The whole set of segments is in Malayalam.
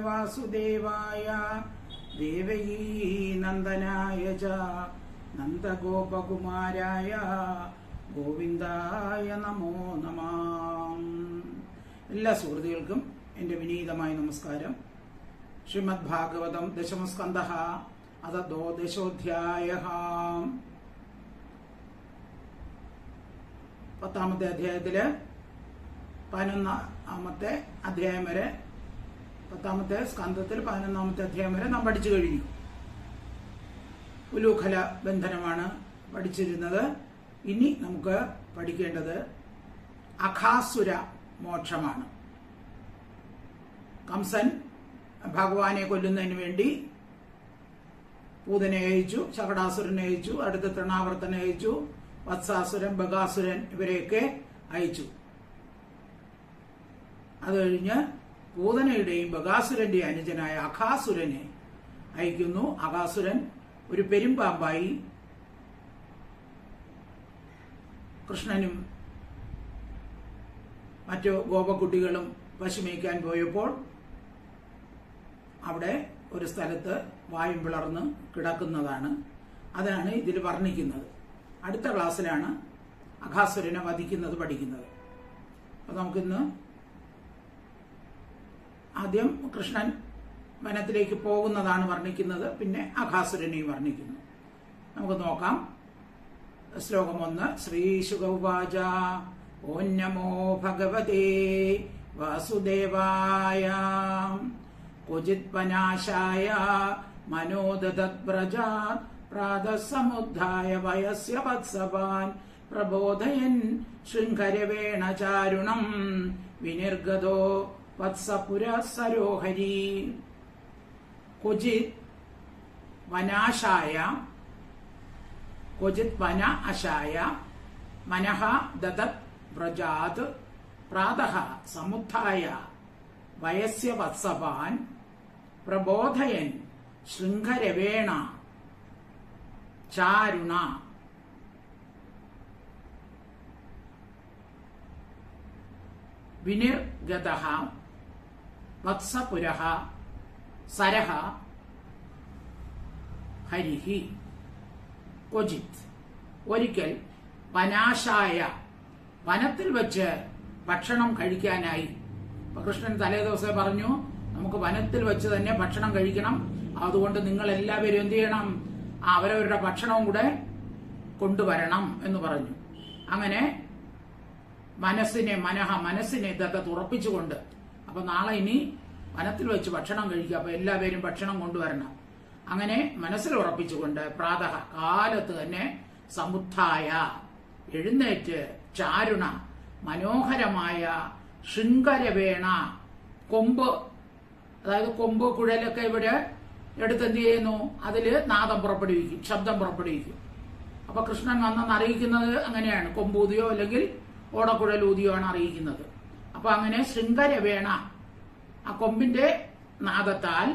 വാസുദേവായ ദേവകീ നന്ദനായ ച നന്ദഗോപകുമാരായ ഗോവിന്ദായ നമോ നമഃ. എല്ലാ സുഹൃത്തുക്കൾക്കും എൻ്റെ വിനീതമായ നമസ്കാരം. ശ്രീമദ് ഭാഗവതം ദശമസ്കന്ധഃ അഥ ദ്വാദശോധ്യായഃ. 10ാമത്തെ അധ്യായത്തില് 11ാമത്തെ അധ്യായം വരെ 10ാമത്തെ സ്കന്ധത്തിൽ 11ാമത്തെ അധ്യായം വരെ നാം പഠിച്ചു കഴിഞ്ഞു. ഉലൂഖല ബന്ധനമാണ് പഠിച്ചിരുന്നത്. ഇനി നമുക്ക് പഠിക്കേണ്ടത് അഘാസുര മോക്ഷമാണ്. കംസൻ ഭഗവാനെ കൊല്ലുന്നതിന് വേണ്ടി പൂതനെ അയച്ചു, ശകടാസുരനെ അയച്ചു, അടുത്ത തൃണാവർത്തനെ അയച്ചു, വത്സാസുരൻ, ബകാസുരൻ ഇവരെയൊക്കെ അയച്ചു. അത് കഴിഞ്ഞ് പൂതനയുടെയും ബകാസുരന്റെയും അനുജനായ അഘാസുരനെ അയക്കുന്നു. അഘാസുരൻ ഒരു പെരുമ്പാമ്പായി കൃഷ്ണനും മറ്റു ഗോപക്കുട്ടികളും പശുമേയ്ക്കാൻ പോയപ്പോൾ അവിടെ ഒരു സ്ഥലത്ത് വായും പിളർന്ന് കിടക്കുന്നതാണ്. അതാണ് ഇതിൽ വർണ്ണിക്കുന്നത്. അടുത്ത ക്ലാസ്സിലാണ് അഘാസുരനെ വധിക്കുന്നത് പഠിക്കുന്നത്. അപ്പൊ നമുക്കിന്ന് ആദ്യം കൃഷ്ണൻ വനത്തിലേക്ക് പോകുന്നതാണ് വർണ്ണിക്കുന്നത്, പിന്നെ അഘാസുരനെയും വർണ്ണിക്കുന്നു. നമുക്ക് നോക്കാം. ശ്ലോകം 1. ശ്രീശുക ഉവാച ഓം നമോ ഭഗവതേ വാസുദേവായ ക്വചിത് വനാശായ മനോദതദ്വ്രജാത് പ്രാതസമുദ്ധായ വയസ്യ വത്സവാൻ പ്രബോധയൻ ശൃംഖരവേണ ചാരുണം വിനിർഗതോ വത്സപുരസരോഹരി. ക്വചിത് വനാശായ, ക്വചിത് വന അശായ, മനഃ ദദത് വ്രജാത് പ്രാതഃ സമുത്ഥായ വയസ്യ വത്സവാൻ പ്രബോധയൻ ശൃംഖരവേണ ചാരുണ വിനിർഗതഃ വത്സപുരഃ സരഃ ഹരിഃ. ക്വചിത് ഒരിക്കൽ വനാശായ വനത്തിൽ വെച്ച് ഭക്ഷണം കഴിക്കാനായി. കൃഷ്ണൻ തലേ ദിവസം പറഞ്ഞു നമുക്ക് വനത്തിൽ വെച്ച് തന്നെ ഭക്ഷണം കഴിക്കണം, അതുകൊണ്ട് നിങ്ങൾ എല്ലാവരും എന്ത് ചെയ്യണം, അവരവരുടെ ഭക്ഷണവും കൂടെ കൊണ്ടുവരണം എന്ന് പറഞ്ഞു. അങ്ങനെ മനസ്സിനെ ഇതൊക്കെ തുറപ്പിച്ചുകൊണ്ട് അപ്പൊ നാളെ ഇനി വനത്തിൽ വെച്ച് ഭക്ഷണം കഴിക്കുക, അപ്പൊ എല്ലാവരും ഭക്ഷണം കൊണ്ടുവരണം. അങ്ങനെ മനസ്സിൽ ഉറപ്പിച്ചുകൊണ്ട് പ്രാതഃ കാലത്ത് തന്നെ സമുത്ഥായ എഴുന്നേറ്റ് ചാരുണ മനോഹരമായ ശൃംഖരവേണ കൊമ്പ്, അതായത് കൊമ്പ് കുഴലൊക്കെ ഇവിടെ എടുത്ത് എന്ത് ചെയ്യുന്നു, അതില് നാദം പുറപ്പെടുവിക്കും, ശബ്ദം പുറപ്പെടുവിക്കും. അപ്പൊ കൃഷ്ണൻ വന്നെന്ന് അറിയിക്കുന്നത് അങ്ങനെയാണ്, കൊമ്പൂതിയോ അല്ലെങ്കിൽ ഓടക്കുഴലൂതിയോ ആണ് അറിയിക്കുന്നത്. അപ്പൊ അങ്ങനെ ശൃംഖരവേണ ആ കൊമ്പിന്റെ നാദത്താൽ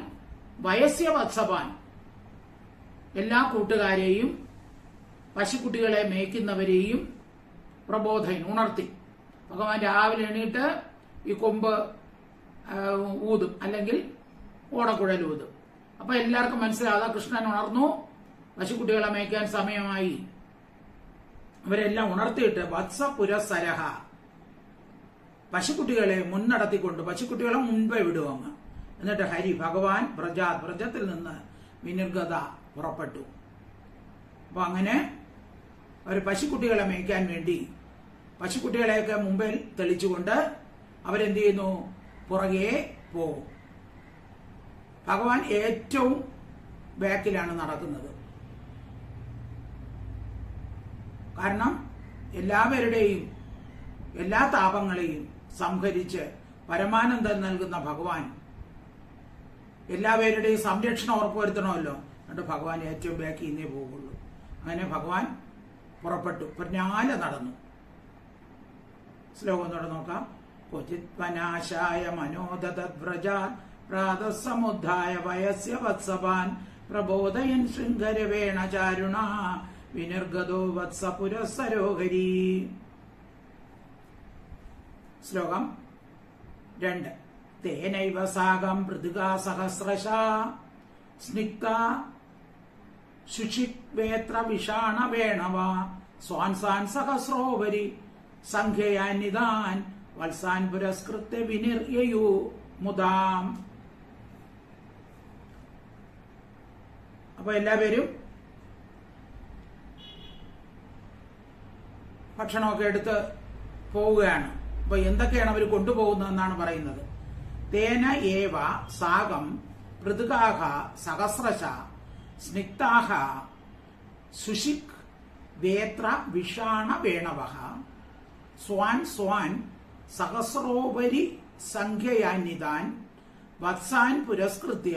വയസ്യ വത്സവാൻ എല്ലാ കൂട്ടുകാരെയും പശുക്കുട്ടികളെ മേയ്ക്കുന്നവരെയും പ്രബോധൻ ഉണർത്തി. ഭഗവാൻ രാവിലെ എണീറ്റ് ഈ കൊമ്പ് ഊതും അല്ലെങ്കിൽ ഓടക്കുഴൽ ഊതും. അപ്പൊ എല്ലാവർക്കും മനസ്സിലാകാം കൃഷ്ണൻ ഉണർന്നു, പശുക്കുട്ടികളെ മേയ്ക്കാൻ സമയമായി. അവരെല്ലാം ഉണർത്തിയിട്ട് വത്സപുരസരഹ പശുക്കുട്ടികളെ മുന്നടത്തിക്കൊണ്ട് പശുക്കുട്ടികളെ മുൻപേ വിടുവങ്ങ്. എന്നിട്ട് ഹരി ഭഗവാൻ വ്രജത്തിൽ നിന്ന് വിനിർഗത പുറപ്പെട്ടു. അപ്പൊ അങ്ങനെ അവർ പശുക്കുട്ടികളെ മേയ്ക്കാൻ വേണ്ടി പശുക്കുട്ടികളെയൊക്കെ മുമ്പിൽ തെളിച്ചുകൊണ്ട് അവരെന്ത് ചെയ്യുന്നു, പുറകെ പോകും. ഭഗവാൻ ഏറ്റവും ബാക്കിലാണ് നടക്കുന്നത്. കാരണം എല്ലാവരുടെയും എല്ലാ താപങ്ങളെയും സംഹരിച്ച് പരമാനന്ദം നൽകുന്ന ഭഗവാൻ എല്ലാവരുടെയും സംരക്ഷണം ഉറപ്പുവരുത്തണമല്ലോ. എന്നിട്ട് ഭഗവാൻ ഏറ്റവും ബാക്കിൽ നിന്നേ പോകുള്ളൂ. അങ്ങനെ ഭഗവാൻ പുറപ്പെട്ടു, പിന്നാലെ നടന്നു. ശ്ലോകം തൊട്ട് നോക്കാം. ക്വചിത് വനാശായ മനോദതദ്വ്രജാൻ പ്രാതസമുദ്ധായ വയസ്യ വത്സവാൻ പ്രബോധയൻ ശൃംഖരവേണ ചാരുണ വിനിർഗതോ വത്സപുരസരോഹരി. ശ്ലോകം 2. തേനൈവ സാകം പൃഥികാ സഹസ്രശ സ്നിഗ്ധ ശുചിവേത്ര വിഷാണ വേണവ സ്വാൻസാൻ സഹസ്രോവരി സംഖ്യയാനിതാൻ വത്സാൻ പുരസ്കൃത്യ വിനിർയയു മുദാം. അപ്പൊ എല്ലാവരും ഭക്ഷണമൊക്കെ എടുത്ത് പോവുകയാണ്. അപ്പൊ എന്തൊക്കെയാണ് അവർ കൊണ്ടുപോകുന്നതെന്നാണ് പറയുന്നത്. തേന ഏവ സാകം പൃഥുകാഹ സഹസ്രശ സ്നിഗ്ധാഹ സുഷിക് വേത്ര വിഷാണ വേണവഃ സ്വാൻ സ്വാൻ സഹസ്രോപരി സംഖ്യയാനിതാൻ വത്സാൻ പുരസ്കൃത്യ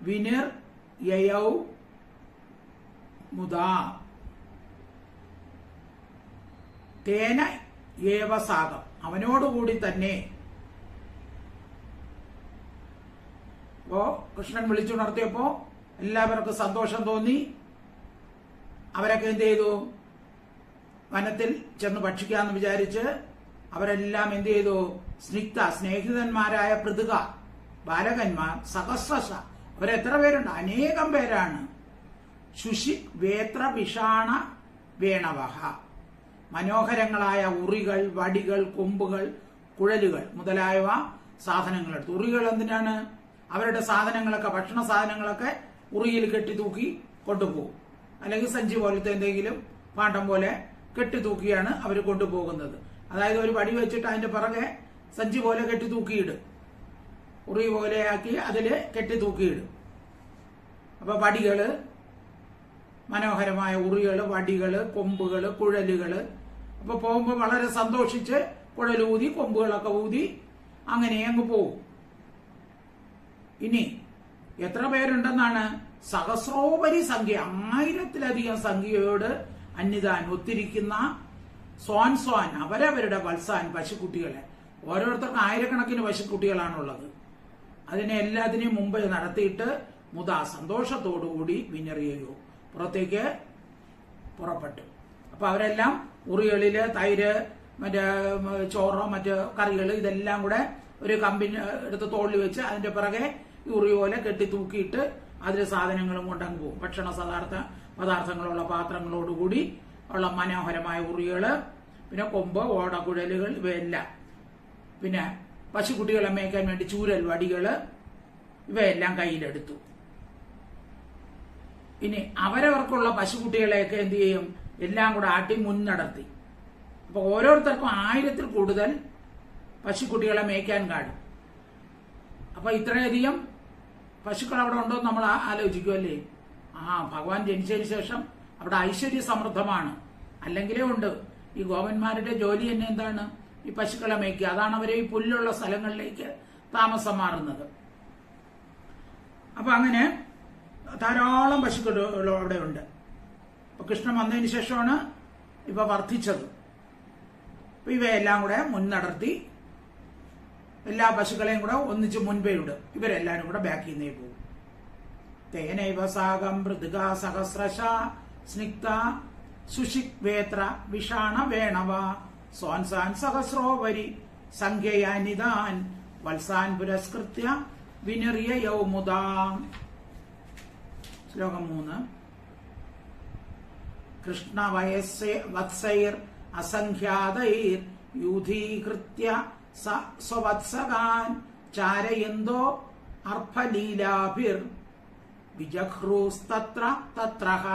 വിനിർയയൗ മുദാ. തേന ഏവ സാകം അവനോടുകൂടി തന്നെ. അപ്പോ കൃഷ്ണൻ വിളിച്ചുണർത്തിയപ്പോ എല്ലാവർക്കും സന്തോഷം തോന്നി. അവരൊക്കെ എന്ത് ചെയ്തു? വനത്തിൽ ചെന്ന് ഭക്ഷിക്കാന്ന് വിചാരിച്ച് അവരെല്ലാം എന്ത് ചെയ്തു? സ്നിഗ്ധ സ്നേഹിതന്മാരായ പൃഥുക ബാലകന്മാർ സഹസ്രശ അവരെത്ര പേരുണ്ട്? അനേകം പേരാണ്. ശുശി വേത്ര വിഷാണ വേണവഹ മനോഹരങ്ങളായ ഉറികൾ, വടികൾ, കൊമ്പുകൾ, കുഴലുകൾ മുതലായവ സാധനങ്ങളെടുത്തു. ഉറികൾ എന്തിനാണ്? അവരുടെ സാധനങ്ങളൊക്കെ, ഭക്ഷണ സാധനങ്ങളൊക്കെ ഉറിയിൽ കെട്ടി തൂക്കി കൊണ്ടുപോകും. അല്ലെങ്കിൽ സഞ്ചി പോലത്തെ എന്തെങ്കിലും പാണ്ഡം പോലെ കെട്ടി തൂക്കിയാണ് അവർ കൊണ്ടുപോകുന്നത്. അതായത് ഒരു വടി വെച്ചിട്ട് അതിന്റെ പിറകെ സഞ്ചി പോലെ കെട്ടി തൂക്കിയിടും. ഉറി പോലെയാക്കി അതില് കെട്ടി തൂക്കിയിടും. അപ്പൊ വടികള്, മനോഹരമായ ഉറികള്, വടികള്, കൊമ്പുകള്, കുഴലുകള്. അപ്പൊ പോകുമ്പോ വളരെ സന്തോഷിച്ച് കുഴലൂതി കൊമ്പുകളൊക്കെ ഊതി അങ്ങനെ അങ്ങ് പോകും. ഇനി എത്ര പേരുണ്ടെന്നാണ്? സഹസ്രോപരി സംഖ്യ, 1000-ലധികം സംഖ്യയോട് അന്യതാൻ ഒത്തിരിക്കുന്ന സ്വാൻ സ്വാൻ അവരവരുടെ വത്സാൻ പശുക്കുട്ടികളെ. ഓരോരുത്തർക്കും ആയിരക്കണക്കിന് പശുക്കുട്ടികളാണുള്ളത്. അതിനെ എല്ലാത്തിനെയും മുമ്പ് നടത്തിയിട്ട് മുതാ സന്തോഷത്തോടുകൂടി വിനറിയോ പുറത്തേക്ക് പുറപ്പെട്ടു. അപ്പൊ അവരെല്ലാം ഉറികളില് തൈര്, മറ്റേ ചോറോ മറ്റ് കറികൾ ഇതെല്ലാം കൂടെ ഒരു കമ്പിന് എടുത്ത് തോളിൽ വെച്ച് അതിന്റെ പിറകെ ഉറി പോലെ കെട്ടി തൂക്കിയിട്ട് അതിൽ സാധനങ്ങളും കൊണ്ടങ്ങ് പോകും. ഭക്ഷണ പദാർത്ഥങ്ങളുള്ള പാത്രങ്ങളോടുകൂടി ഉള്ള മനോഹരമായ ഉറികള്, പിന്നെ കൊമ്പ്, ഓടക്കുഴലുകൾ ഇവയെല്ലാം, പിന്നെ പശുക്കുട്ടികളെ മേയ്ക്കാൻ വേണ്ടി ചൂരൽ വടികള് ഇവയെല്ലാം കയ്യിലെടുത്തു. ഇനി അവരവർക്കുള്ള പശുക്കുട്ടികളെയൊക്കെ എന്ത് ചെയ്യും? എല്ലാം കൂടെ ആട്ടി മുൻനടത്തി. അപ്പൊ ഓരോരുത്തർക്കും 1000-ൽ കൂടുതൽ പശുക്കുട്ടികളെ മേയ്ക്കാൻ കാണും. അപ്പൊ ഇത്രയധികം പശുക്കൾ അവിടെ ഉണ്ടോ എന്ന് നമ്മൾ ആലോചിക്കുമല്ലേ? ഭഗവാൻ ജനിച്ചതിന് ശേഷം അവിടെ ഐശ്വര്യ സമൃദ്ധമാണ്. അല്ലെങ്കിലേ ഉണ്ട്. ഈ ഗോപന്മാരുടെ ജോലി തന്നെ എന്താണ്? ഈ പശുക്കളെ മേയ്ക്കുക. അതാണ് അവരെ ഈ പുല്ലുള്ള സ്ഥലങ്ങളിലേക്ക് താമസം മാറുന്നത്. അപ്പൊ അങ്ങനെ ധാരാളം പശുക്കൾ അവിടെ ഉണ്ട്. അപ്പൊ കൃഷ്ണൻ വന്നതിന് ശേഷമാണ് ഇവ വർദ്ധിച്ചത്. അപ്പൊ ഇവയെല്ലാം കൂടെ മുൻനടത്തി എല്ലാ പശുക്കളെയും കൂടെ ഒന്നിച്ച് മുൻപേ ഇടും. ഇവരെല്ലാരും കൂടെ ബാക്കിൽ നിന്നേ പോകും. തേനൈവ സാകം പൃഥുകാ സഹസ്രശ സ്നിഗ്ധ സുഷിക് വേത്ര വിഷാണ വേണവ സ്വാൻസാൻ സഹസ്രോവരി സംഖ്യയാനിതാൻ വത്സാൻ പുരസ്കൃത്യ വിനിർയയൗ മുദാം. ശ്ലോകം 3. കൃഷ്ണ വത്സൈർ അസംഖ്യാതൈർ യൂഥീകൃത്യ സ്വവത്സകാൻ ചാരയന്തോ അർഭലീലാഭിർ വിജഹ്രൂസ്തത്ര തത്രഹ.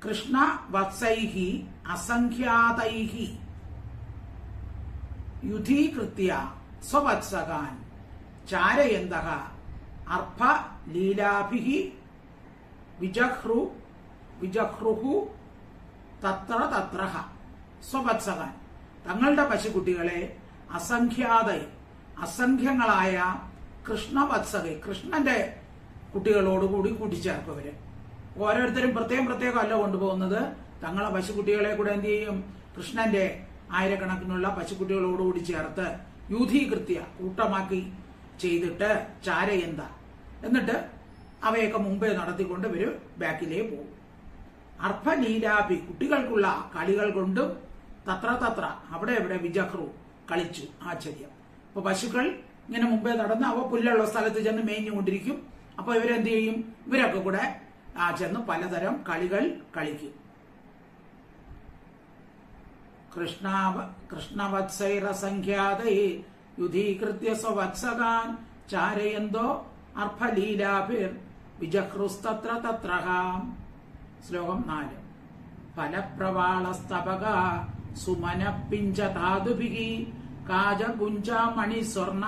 കൃഷ്ണ വത്സൈഹി അസംഖ്യാതൈഹി യുധീകൃത്യ സ്വവത്സകാൻ ചാരയന്തഃ അർഭലീലാഭിഹി വിജഹ്രുഹു തത്ര തത്രഹ. സ്വവത്സകാൻ തങ്ങളുടെ പശുക്കുട്ടികളെ അസംഖ്യങ്ങളായ കൃഷ്ണവത്സകെ കൃഷ്ണന്റെ കുട്ടികളോടുകൂടി കൂട്ടിച്ചേർക്കവര്. ഓരോരുത്തരും പ്രത്യേകം അല്ല കൊണ്ടുപോകുന്നത്. തങ്ങളെ പശുക്കുട്ടികളെ കൂടെ എന്ത് ചെയ്യും? കൃഷ്ണന്റെ ആയിരക്കണക്കിനുള്ള പശുക്കുട്ടികളോടുകൂടി ചേർത്ത് യൂഥീകൃത്യ കൂട്ടമാക്കി ചെയ്തിട്ട് ചാരയന്ത എന്നിട്ട് അവയൊക്കെ മുമ്പേ നടത്തിക്കൊണ്ട് ഇവര് ബാക്കിലേ പോകും. അർഭലീലാഭി കുട്ടികൾക്കുള്ള കളികൾ കൊണ്ടും തത്ര അവിടെ വിജഹ്രു കളിച്ചു ആശ്ചര്യം. അപ്പൊ പശുക്കൾ ഇങ്ങനെ മുമ്പേ നടന്ന് അവ പുല്ലുള്ള സ്ഥലത്ത് ചെന്ന് മേഞ്ഞുകൊണ്ടിരിക്കും. അപ്പൊ ഇവരെന്ത് ചെയ്യും? ഇവരൊക്കെ കൂടെ ചെന്ന് പലതരം കളികൾ കളിക്കും. കൃഷ്ണവത്സൈരസംഖ്യാതൈ യുധീകൃത്യ സ്വവത്സകാൻ ചാരയന്തോ അർഭലീലാഭിർ വിജഹൃസ്തത്ര തത്രഹ. ശ്ലോകം 4. ഫലപ്രവാളസ്തപക സുമന പിഞ്ചതാതുഭിഃ കാജകുഞ്ചാമണിസ്വർണ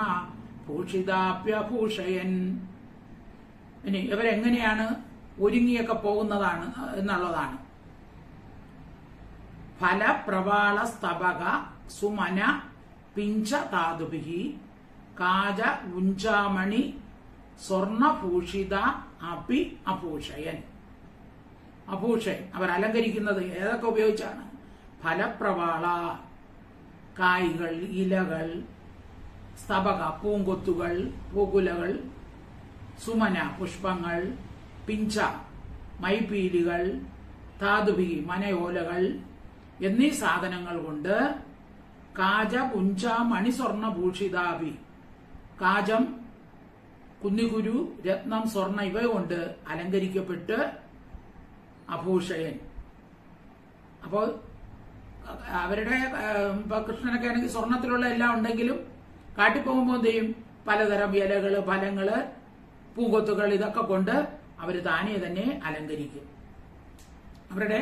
ഭൂഷിതാപ്യഭൂഷയൻ. ഇനി ഇവരെങ്ങനെയാണ് ഒരുങ്ങിയൊക്കെ പോകുന്നതാണ് എന്നുള്ളതാണ്. ഫലപ്രവാളസ്തപക സുമന പിഞ്ചതാതുഭിഃ കാജകുഞ്ചാമണി സ്വർണഭൂഷിത അപി അഭൂഷയൻ. അഭൂഷയൻ അവർ അലങ്കരിക്കുന്നത് ഏതൊക്കെ ഉപയോഗിച്ചാണ്? ഫലപ്രവാള കായ്കൾ, ഇലകൾ, സ്തബക പൂങ്കൊത്തുകൾ, പൂക്കുലകൾ, സുമന പുഷ്പങ്ങൾ, പിഞ്ച മൈപീലികൾ, ധാതുഭി മനയോലകൾ എന്നീ സാധനങ്ങൾ കൊണ്ട് കാജ പുഞ്ച മണിസ്വർണ ഭൂഷിതാഭി കാജം, കുന്നികുരു, രത്നം, സ്വർണ്ണ ഇവ കൊണ്ട് അലങ്കരിക്കപ്പെട്ട് അഭൂഷയൻ. അപ്പോൾ അവരുടെ ഇപ്പൊ കൃഷ്ണനൊക്കെ ആണെങ്കിൽ സ്വർണത്തിലുള്ള എല്ലാം ഉണ്ടെങ്കിലും കാട്ടിപ്പോകുമ്പോൾ എന്ത് ചെയ്യും? പലതരം ഇലകള്, ഫലങ്ങള്, പൂങ്കൊത്തുകൾ ഇതൊക്കെ കൊണ്ട് അവർ താനേ തന്നെ അലങ്കരിക്കും. അവരുടെ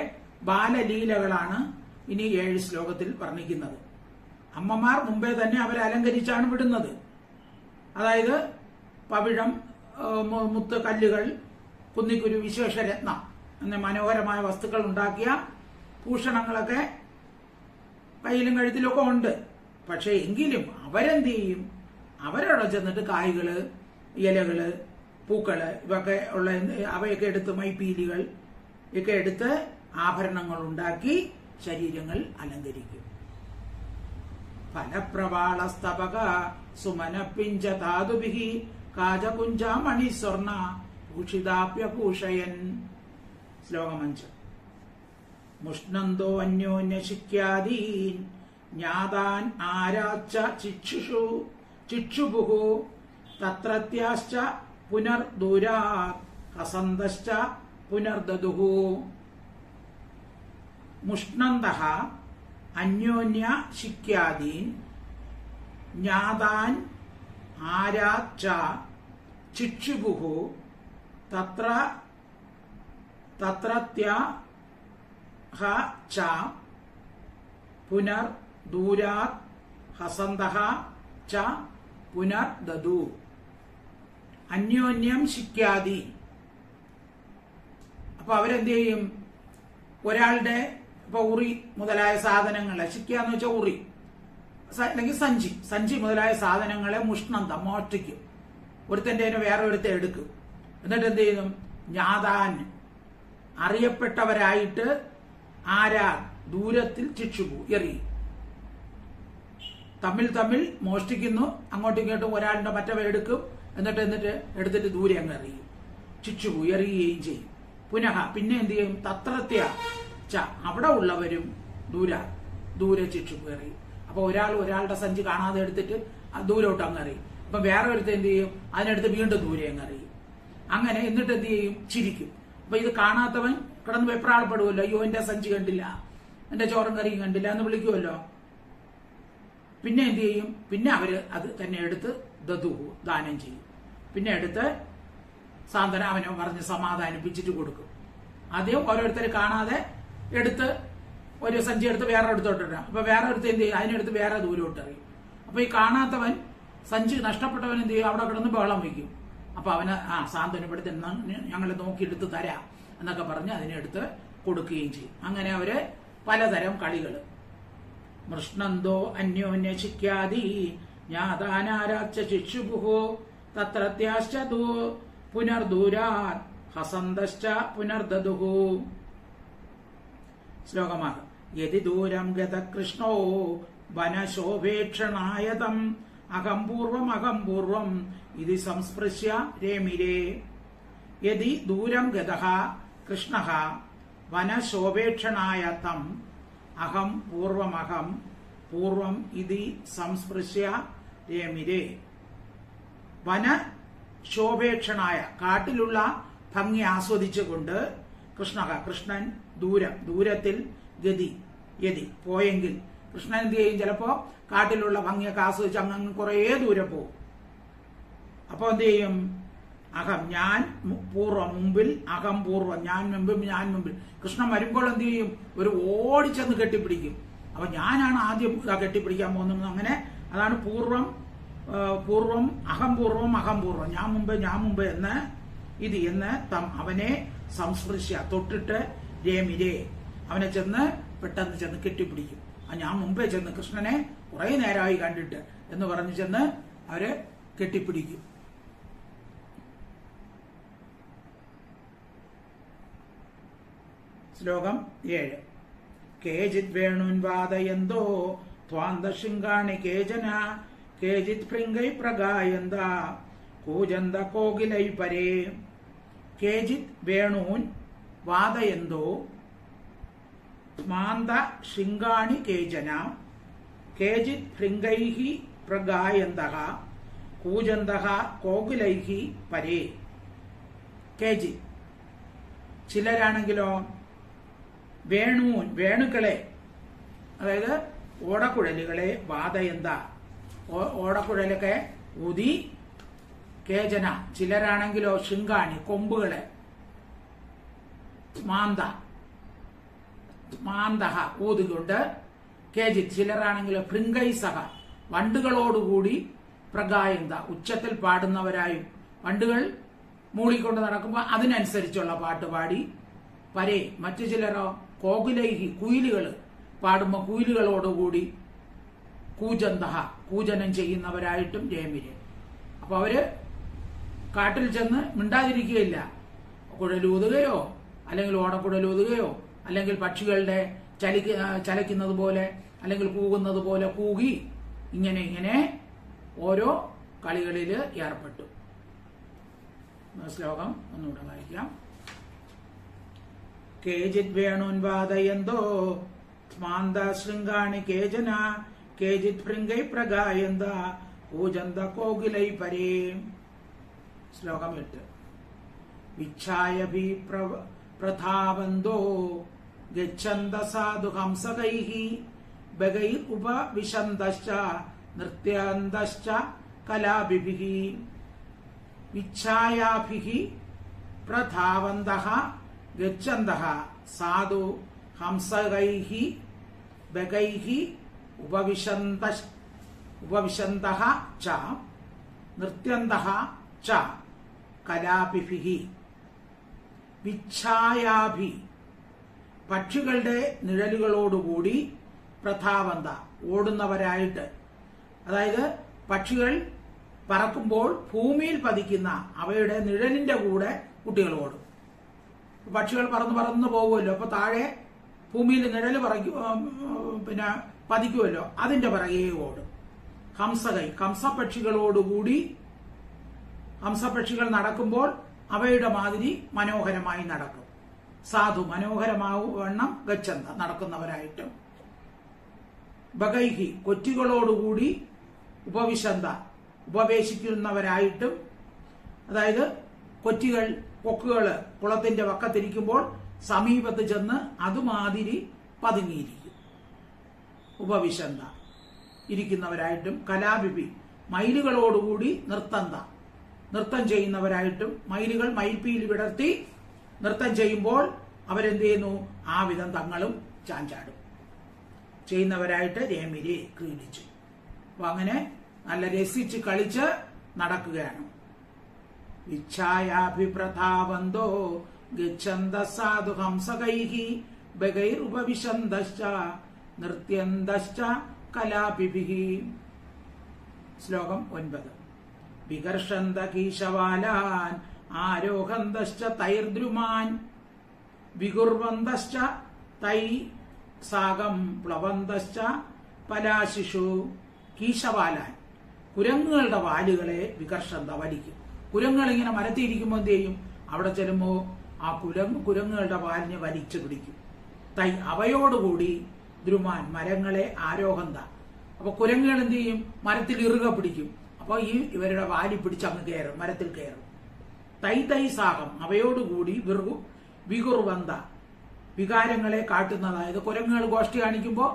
ബാലലീലകളാണ് ഇനി 7 ശ്ലോകത്തിൽ വർണ്ണിക്കുന്നത്. അമ്മമാർ മുമ്പേ തന്നെ അവരെ അലങ്കരിച്ചാണ് വിടുന്നത്. അതായത് പവിഴം, മുത്ത്, കല്ലുകൾ, കുന്നിക്കുരു, വിശേഷരത്നം എന്ന മനോഹരമായ വസ്തുക്കൾ ഉണ്ടാക്കിയ ഭൂഷണങ്ങളൊക്കെ കയ്യിലും കഴുത്തിലൊക്കെ ഉണ്ട്. പക്ഷെ എങ്കിലും അവരെന്ത് ചെയ്യും? അവരവിടെ ചെന്നിട്ട് കായ്കള്, ഇലകള്, പൂക്കള് ഇവയൊക്കെ ഉള്ള അവയൊക്കെ എടുത്ത് മൈപ്പീലികൾ ഒക്കെ എടുത്ത് ആഭരണങ്ങൾ ഉണ്ടാക്കി ശരീരങ്ങൾ അലങ്കരിക്കും. ഫലപ്രവാളസ്തപക സുമന പിഞ്ച ധാതുഭിഃ കാജകുഞ്ച മണിസ്വർണ ഭൂഷിതാപ്യഭൂഷയൻ. ശ്ലോകം 5. മുഷ്ണന്തോ അന്യോന്യശിക്യാദീൻ ജ്ഞാതാൻ ആരാച്ച ചിക്ഷുഭുഃ തത്രത്യാശ്ച പുനർദൂരാത് ഹസന്തശ്ച പുനർദദുഃ. മുഷ്ണന്തഃ അന്യോന്യശിക്യാദീൻ ജ്ഞാതാൻ ആരാച്ച ചിക്ഷുഭുഃ തത്രത്യാഹ ച പുനർദൂരാത് ഹസന്തഃ ച പുനർദദു. അന്യോന്യം ശിക്യാദി. അപ്പൊ അവരെന്ത് ചെയ്യും? ഒരാളുടെ ഇപ്പൊ ഉറി മുതലായ സാധനങ്ങളെ, ശിക്യാന്ന് വെച്ചാൽ ഉറി അല്ലെങ്കിൽ സഞ്ചി മുതലായ സാധനങ്ങളെ മുഷ്ണന്ത മോഷ്ടിക്കും. ഒരുത്തന്റെ വേറെ ഒരുത്തെ എടുക്കും. എന്നിട്ട് എന്ത് ചെയ്യും? ജ്ഞാതാൻ അറിയപ്പെട്ടവരായിട്ട് ആരാ ദൂരത്തിൽ ചിക്ഷുപു എറിയും. തമ്മിൽ മോഷ്ടിക്കുന്നു. അങ്ങോട്ടും ഇങ്ങോട്ടും ഒരാളുടെ മറ്റവ എടുക്കും. എന്നിട്ട് എടുത്തിട്ട് ദൂരെ അങ്ങ് എറിയും. ചിക്ഷുപു എറിയുകയും ചെയ്യും. പിന്നെ എന്ത് ചെയ്യും? തത്രത്യ അവിടെ ഉള്ളവരും ദൂരെ ചിക്ഷുപു എറിയും. അപ്പൊ ഒരാളുടെ സഞ്ചി കാണാതെ എടുത്തിട്ട് ദൂരോട്ട് അങ്ങ് എറിയും. അപ്പൊ വേറെ ഒരുത്ത് എന്ത് ചെയ്യും? അതിനെടുത്ത് വീണ്ടും ദൂരെ അങ്ങ് എറിയും. അങ്ങനെ എന്നിട്ട് എന്ത് ചെയ്യും? ചിരിക്കും. അപ്പൊ ഇത് കാണാത്തവൻ കിടന്ന് വെപ്രാളപ്പെടുമല്ലോ. അയ്യോ, എന്റെ സഞ്ചി കണ്ടില്ല, എന്റെ ചോറും കറിയും കണ്ടില്ല എന്ന് വിളിക്കുമല്ലോ. പിന്നെ എന്ത് ചെയ്യും? പിന്നെ അവര് അത് തന്നെ എടുത്ത് ദാനം ചെയ്യും. പിന്നെ എടുത്ത് സാന്ത്വനാവനോ പറഞ്ഞ് സമാധാനിപ്പിച്ചിട്ട് കൊടുക്കും. ആദ്യം ഓരോരുത്തർ കാണാതെ എടുത്ത് ഒരു സഞ്ചി എടുത്ത് വേറെ എടുത്തോട്ടിടാം. അപ്പൊ വേറെ എടുത്ത് എന്ത് ചെയ്യും? അതിനെടുത്ത് വേറെ ദൂരോട്ട് എറിയും. അപ്പൊ ഈ കാണാത്തവൻ, സഞ്ചി നഷ്ടപ്പെട്ടവൻ എന്ത് ചെയ്യും? അവിടെ കിടന്ന് ബഹളം വയ്ക്കും. അപ്പൊ അവന് സാന്ത്വനപ്പെടുത്തി ഞങ്ങൾ നോക്കിയെടുത്ത് തരാം എന്നൊക്കെ പറഞ്ഞ് അതിനെടുത്ത് കൊടുക്കുകയും ചെയ്യും. അങ്ങനെ അവര് പലതരം കളികൾ. മൃഷ്ണന്തോ അന്യോന്യശിക്യാദി ജ്ഞാതാനാരാച്ച ചിക്ഷുഭുഃ തത്രത്യാശ്ച പുനർദൂരാത് ഹസന്തശ്ച പുനർദദുഃ. ശ്ലോകമാണ്. യതി ദൂരം ഗത കൃഷ്ണോ വനശോഭേക്ഷണായതം അഹം പൂർവം ഇതി സംസ്പൃശ്യ രേമിരേ. യതി ദൂരം ഗതഃ കൃഷ്ണഃ വനശോഭേക്ഷണായ തം അഹം പൂർവം ഇതി സംസ്പൃശ്യ രേമിരേ. വനശോഭേക്ഷണായ കാട്ടിലുള്ള ഭംഗി ആസ്വദിച്ചുകൊണ്ട് കൃഷ്ണൻ ദൂരത്തിൽ യതി പോയെങ്കിൽ കൃഷ്ണൻ എന്ത് ചെയ്യും? ചിലപ്പോ കാട്ടിലുള്ള ഭംഗിയൊക്കെ ആസ്വദിച്ച് അങ്ങ് കുറേ ദൂരെ പോകും. അപ്പൊ എന്ത് ചെയ്യും? അഹം ഞാൻ മുമ്പിൽ, അഹം പൂർവം ഞാൻ മുമ്പിൽ. കൃഷ്ണൻ വരുമ്പോൾ എന്ത് ചെയ്യും? ഒരു ഓടിച്ചെന്ന് കെട്ടിപ്പിടിക്കും. അപ്പൊ ഞാനാണ് ആദ്യം കെട്ടിപ്പിടിക്കാൻ പോകുന്നത്. അങ്ങനെ അതാണ് പൂർവം അഹം പൂർവം ഞാൻ മുമ്പ് എന്ന് അവനെ സംസ്പൃശ്യ തൊട്ടിട്ട് രേമിരേ അവനെ പെട്ടെന്ന് ചെന്ന് കെട്ടിപ്പിടിക്കും. ഞാൻ മുമ്പേ ചെന്ന് കൃഷ്ണനെ കുറെ നേരമായി കണ്ടിട്ട് എന്ന് പറഞ്ഞു ചെന്ന് അവര് കെട്ടിപ്പിടിക്കും. ശ്ലോകം 7. കേചിത് വേണുൻ വാദയന്തോ ത്വാന്തശൃംഗാണി കേചന കേചിത് ഭൃംഗൈ പ്രഗായന്ത കൂജന്ത കോകിലൈ പരേ. കേചിത് വേണൂൻ വാദയന്തോ മാന്ത ശൃംഗാണി കേചന കേചിത് ഭൃംഗൈഃ പ്രഗായന്തഃ കൂജന്തഃ കോകിലൈഃ പരേ. കേചിത് ചിലരാണെങ്കിലോ വേണുക്കളെ, അതായത് ഓടക്കുഴലുകളെ, വാദയന്ത ഓടക്കുഴലൊക്കെ ഊതി, കേചന ചിലരാണെങ്കിലോ ശൃംഗാണി കൊമ്പുകളെ, മാന്തഹ ഊതുകൊണ്ട്, കേജിത് ചിലരാണെങ്കിലോ ഭൃംഗൈസഹ വണ്ടുകളോടുകൂടി, പ്രഗായന്ത ഉച്ചത്തിൽ പാടുന്നവരായും വണ്ടുകൾ മൂളിക്കൊണ്ട് നടക്കുമ്പോൾ അതിനനുസരിച്ചുള്ള പാട്ട് പാടി, പരേ മറ്റു ചിലരോ കോകിലൈഹി കുയിലുകൾ പാടുമ്പോൾ കുയിലുകളോടുകൂടി, കൂജന്തഹ കൂജനം ചെയ്യുന്നവരായിട്ടും രേമിരെ. അപ്പൊ അവര് കാട്ടിൽ ചെന്ന് മിണ്ടാതിരിക്കുകയില്ല. കുഴലൂതുകയോ അല്ലെങ്കിൽ ഓടക്കുഴലൂതുകയോ അല്ലെങ്കിൽ പക്ഷികളുടെ ചലയ്ക്കുന്നത് പോലെ അല്ലെങ്കിൽ കൂകുന്നത് പോലെ കൂകി ഇങ്ങനെ ഓരോ കളികളിൽ ഏർപ്പെട്ടു. ശ്ലോകം ഒന്നുകൂടെ വായിക്കാം. കേചിത് വേണുൻവാദയന്തോ സ്മാന്ത ശൃംഗാണി കേചന കേചിത് ഭൃംഗൈ പ്രഗായന്ത കൂജന്ത കോകിലൈ പരേ. ശ്ലോകം 8. വിച്ഛായഭി പ്രധാവന്തോ ഗച്ഛന്ത സാധു ഹംസകൈഃ ബഗൈ ഉപവിശന്തശ്ച നൃത്യന്തശ്ച കലാഭിഃ. വിച്ഛായാഭിഃ പ്രധാവന്തഃ ഗച്ഛന്തഃ സാധു ഹംസകൈഃ ബഗൈഃ ഉപവിശന്തഃ ച നൃത്യന്തഃ ച കലാഭിഃ. വിച്ഛായാഭി പക്ഷികളുടെ നിഴലുകളോടുകൂടി, പ്രധാവന്ത ഓടുന്നവരായിട്ട്, അതായത് പക്ഷികൾ പറക്കുമ്പോൾ ഭൂമിയിൽ പതിക്കുന്ന അവയുടെ നിഴലിന്റെ കൂടെ കുട്ടികൾ ഓടും. പക്ഷികൾ പറന്ന് പോകുമല്ലോ, അപ്പൊ താഴെ ഭൂമിയിൽ നിഴല് പിന്നെ പതിക്കുമല്ലോ, അതിന്റെ പിറകെ ഓടും. ഹംസപക്ഷികളോടുകൂടി, ഹംസപക്ഷികൾ നടക്കുമ്പോൾ അവയുടെ മാതിരി മനോഹരമായി നടക്കും. സാധു മനോഹരമാവണ്ണം ഗച്ഛന്ത നടക്കുന്നവരായിട്ടും. ബഗൈഹി കൊറ്റികളോടുകൂടി, ഉപവിശന്ത ഉപവേശിക്കുന്നവരായിട്ടും, അതായത് കൊക്കുകള് കുളത്തിന്റെ വക്കത്തിരിക്കുമ്പോൾ സമീപത്ത് ചെന്ന് അതുമാതിരി പതുങ്ങിയിരിക്കും. ഉപവിശന്ത ഇരിക്കുന്നവരായിട്ടും. കലാഭിപി മയിലുകളോടുകൂടി നൃത്തം ചെയ്യുന്നവരായിട്ടും. മയിലുകൾ മയിൽപ്പീലി വിടർത്തി നൃത്തം ചെയ്യുമ്പോൾ അവരെന്ത് ചെയ്യുന്നു? ആ വിധം തങ്ങളും ചാഞ്ചാടും ചെയ്യുന്നവരായിട്ട് രേമിരെ ക്രീഡിച്ചു. അപ്പൊ അങ്ങനെ നല്ല രസിച്ച് കളിച്ച് നടക്കുകയാണ്. വിച്ഛായാഭിപ്രധാവന്തോ ഗച്ഛന്ത സാധു ഹംസകൈഃ ബഗൈർ ഉപവിശന്തശ്ച നൃത്യന്തശ്ച കലാഭിഃ. ശ്ലോകം 9. വികർഷന്ത കീശവാലാൻ ആരോഹന്തശ്ച തൈർദ്രുമാൻ വികുർവന്തശ്ച തൈ സാഗം പ്ലവന്തശ്ച പലാശിഷു. കീശവാലാൻ കുരങ്ങുകളുടെ വാലുകളെ വികർഷന്ത വലിക്കും. കുരങ്ങുകൾ ഇങ്ങനെ മരത്തിയിരിക്കുമ്പോൾ എന്ത് ചെയ്യും? അവിടെ ചെല്ലുമ്പോൾ ആ കുരങ്ങുകളുടെ വാലിനെ വലിച്ചു പിടിക്കും. തൈ അവയോടുകൂടി ദ്രുമാൻ മരങ്ങളെ ആരോഹന്ത അപ്പൊ കുരങ്ങുകൾ എന്ത് ചെയ്യും? മരത്തിൽ ഇറുക പിടിക്കും. അപ്പൊ ഇവരുടെ വാലി പിടിച്ച് അങ്ങ് കയറും, മരത്തിൽ കയറും. തൈ സാഹം അവയോടുകൂടി വികുർവന്ത വികാരങ്ങളെ കാട്ടുന്ന, അതായത് കുരങ്ങുകൾ ഗോഷ്ഠി കാണിക്കുമ്പോൾ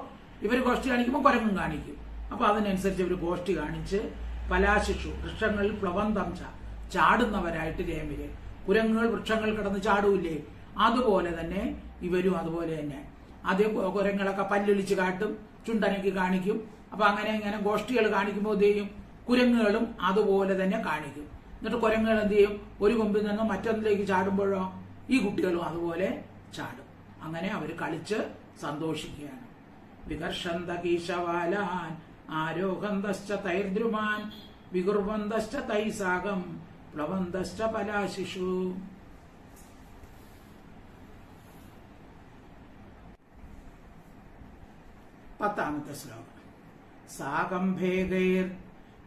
ഇവർ ഗോഷ്ഠി കാണിക്കുമ്പോൾ കുരങ്ങും കാണിക്കും. അപ്പൊ അതിനനുസരിച്ച് ഇവർ ഗോഷ്ഠി കാണിച്ച് പലാശിഷു വൃക്ഷങ്ങളിൽ പ്ലവന്തം ചാടുന്നവരായിട്ട് രേമിര്. കുരങ്ങുകൾ വൃക്ഷങ്ങൾ കിടന്ന് ചാടൂല്ലേ, അതുപോലെ തന്നെ ഇവരും അതുപോലെ തന്നെ. ആദ്യം കുരങ്ങളൊക്കെ പല്ലൊളിച്ച് കാട്ടും, ചുണ്ടനക്കി കാണിക്കും. അപ്പൊ അങ്ങനെ ഗോഷ്ഠികൾ കാണിക്കുമ്പോൾ എന്ത് ചെയ്യും? കുരങ്ങുകളും അതുപോലെ തന്നെ കാണിക്കും. എന്നിട്ട് കുരങ്ങുകൾ എന്ത് ചെയ്യും? ഒരു കൊമ്പിൽ നിന്ന് മറ്റൊന്നിലേക്ക് ചാടുമ്പോഴോ ഈ കുട്ടികളും അതുപോലെ ചാടും. അങ്ങനെ അവർ കളിച്ച് സന്തോഷിക്കുകയാണ്. വികർഷന്ത കീശവാലാൻ ആരോഹന്തശ്ച തൈർദ്രുമാൻ വികുർവന്തശ്ച തൈസാകം പ്ലവന്തശ്ച പലാശിഷു. പത്താമത്തെ ശ്ലോകം. സാകംഭേഗൈർ